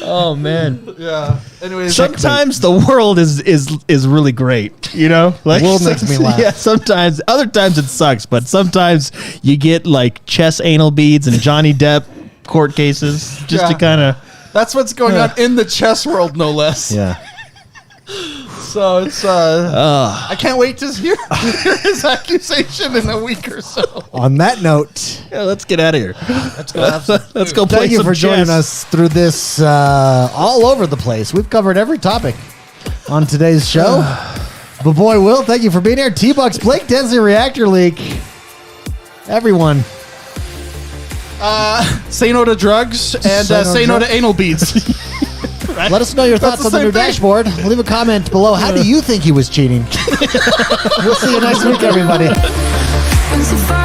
Oh man. Yeah. Anyways, Sometimes the world is really great, you know. Like World makes me laugh. Yeah, sometimes. Other times it sucks, but sometimes you get like chess anal beads and Johnny Depp court cases just to Yeah. kind of. that's what's going on in the chess world, no less. Yeah. So it's I can't wait to hear his accusation in a week or so. On that note, Yeah, let's get out of here. Let's go have some Let's go play thank you some for joining chess. us through this all over the place. We've covered every topic on today's show. But boy, Will, thank you for being here. T-Bucks, Blake Densley, Reactor Leak. Everyone. say no to drugs and say no to anal beads. Let us know your thoughts the on the same new thing. dashboard. Leave a comment below. How do you think he was cheating? We'll see you next week, everybody. Once you fall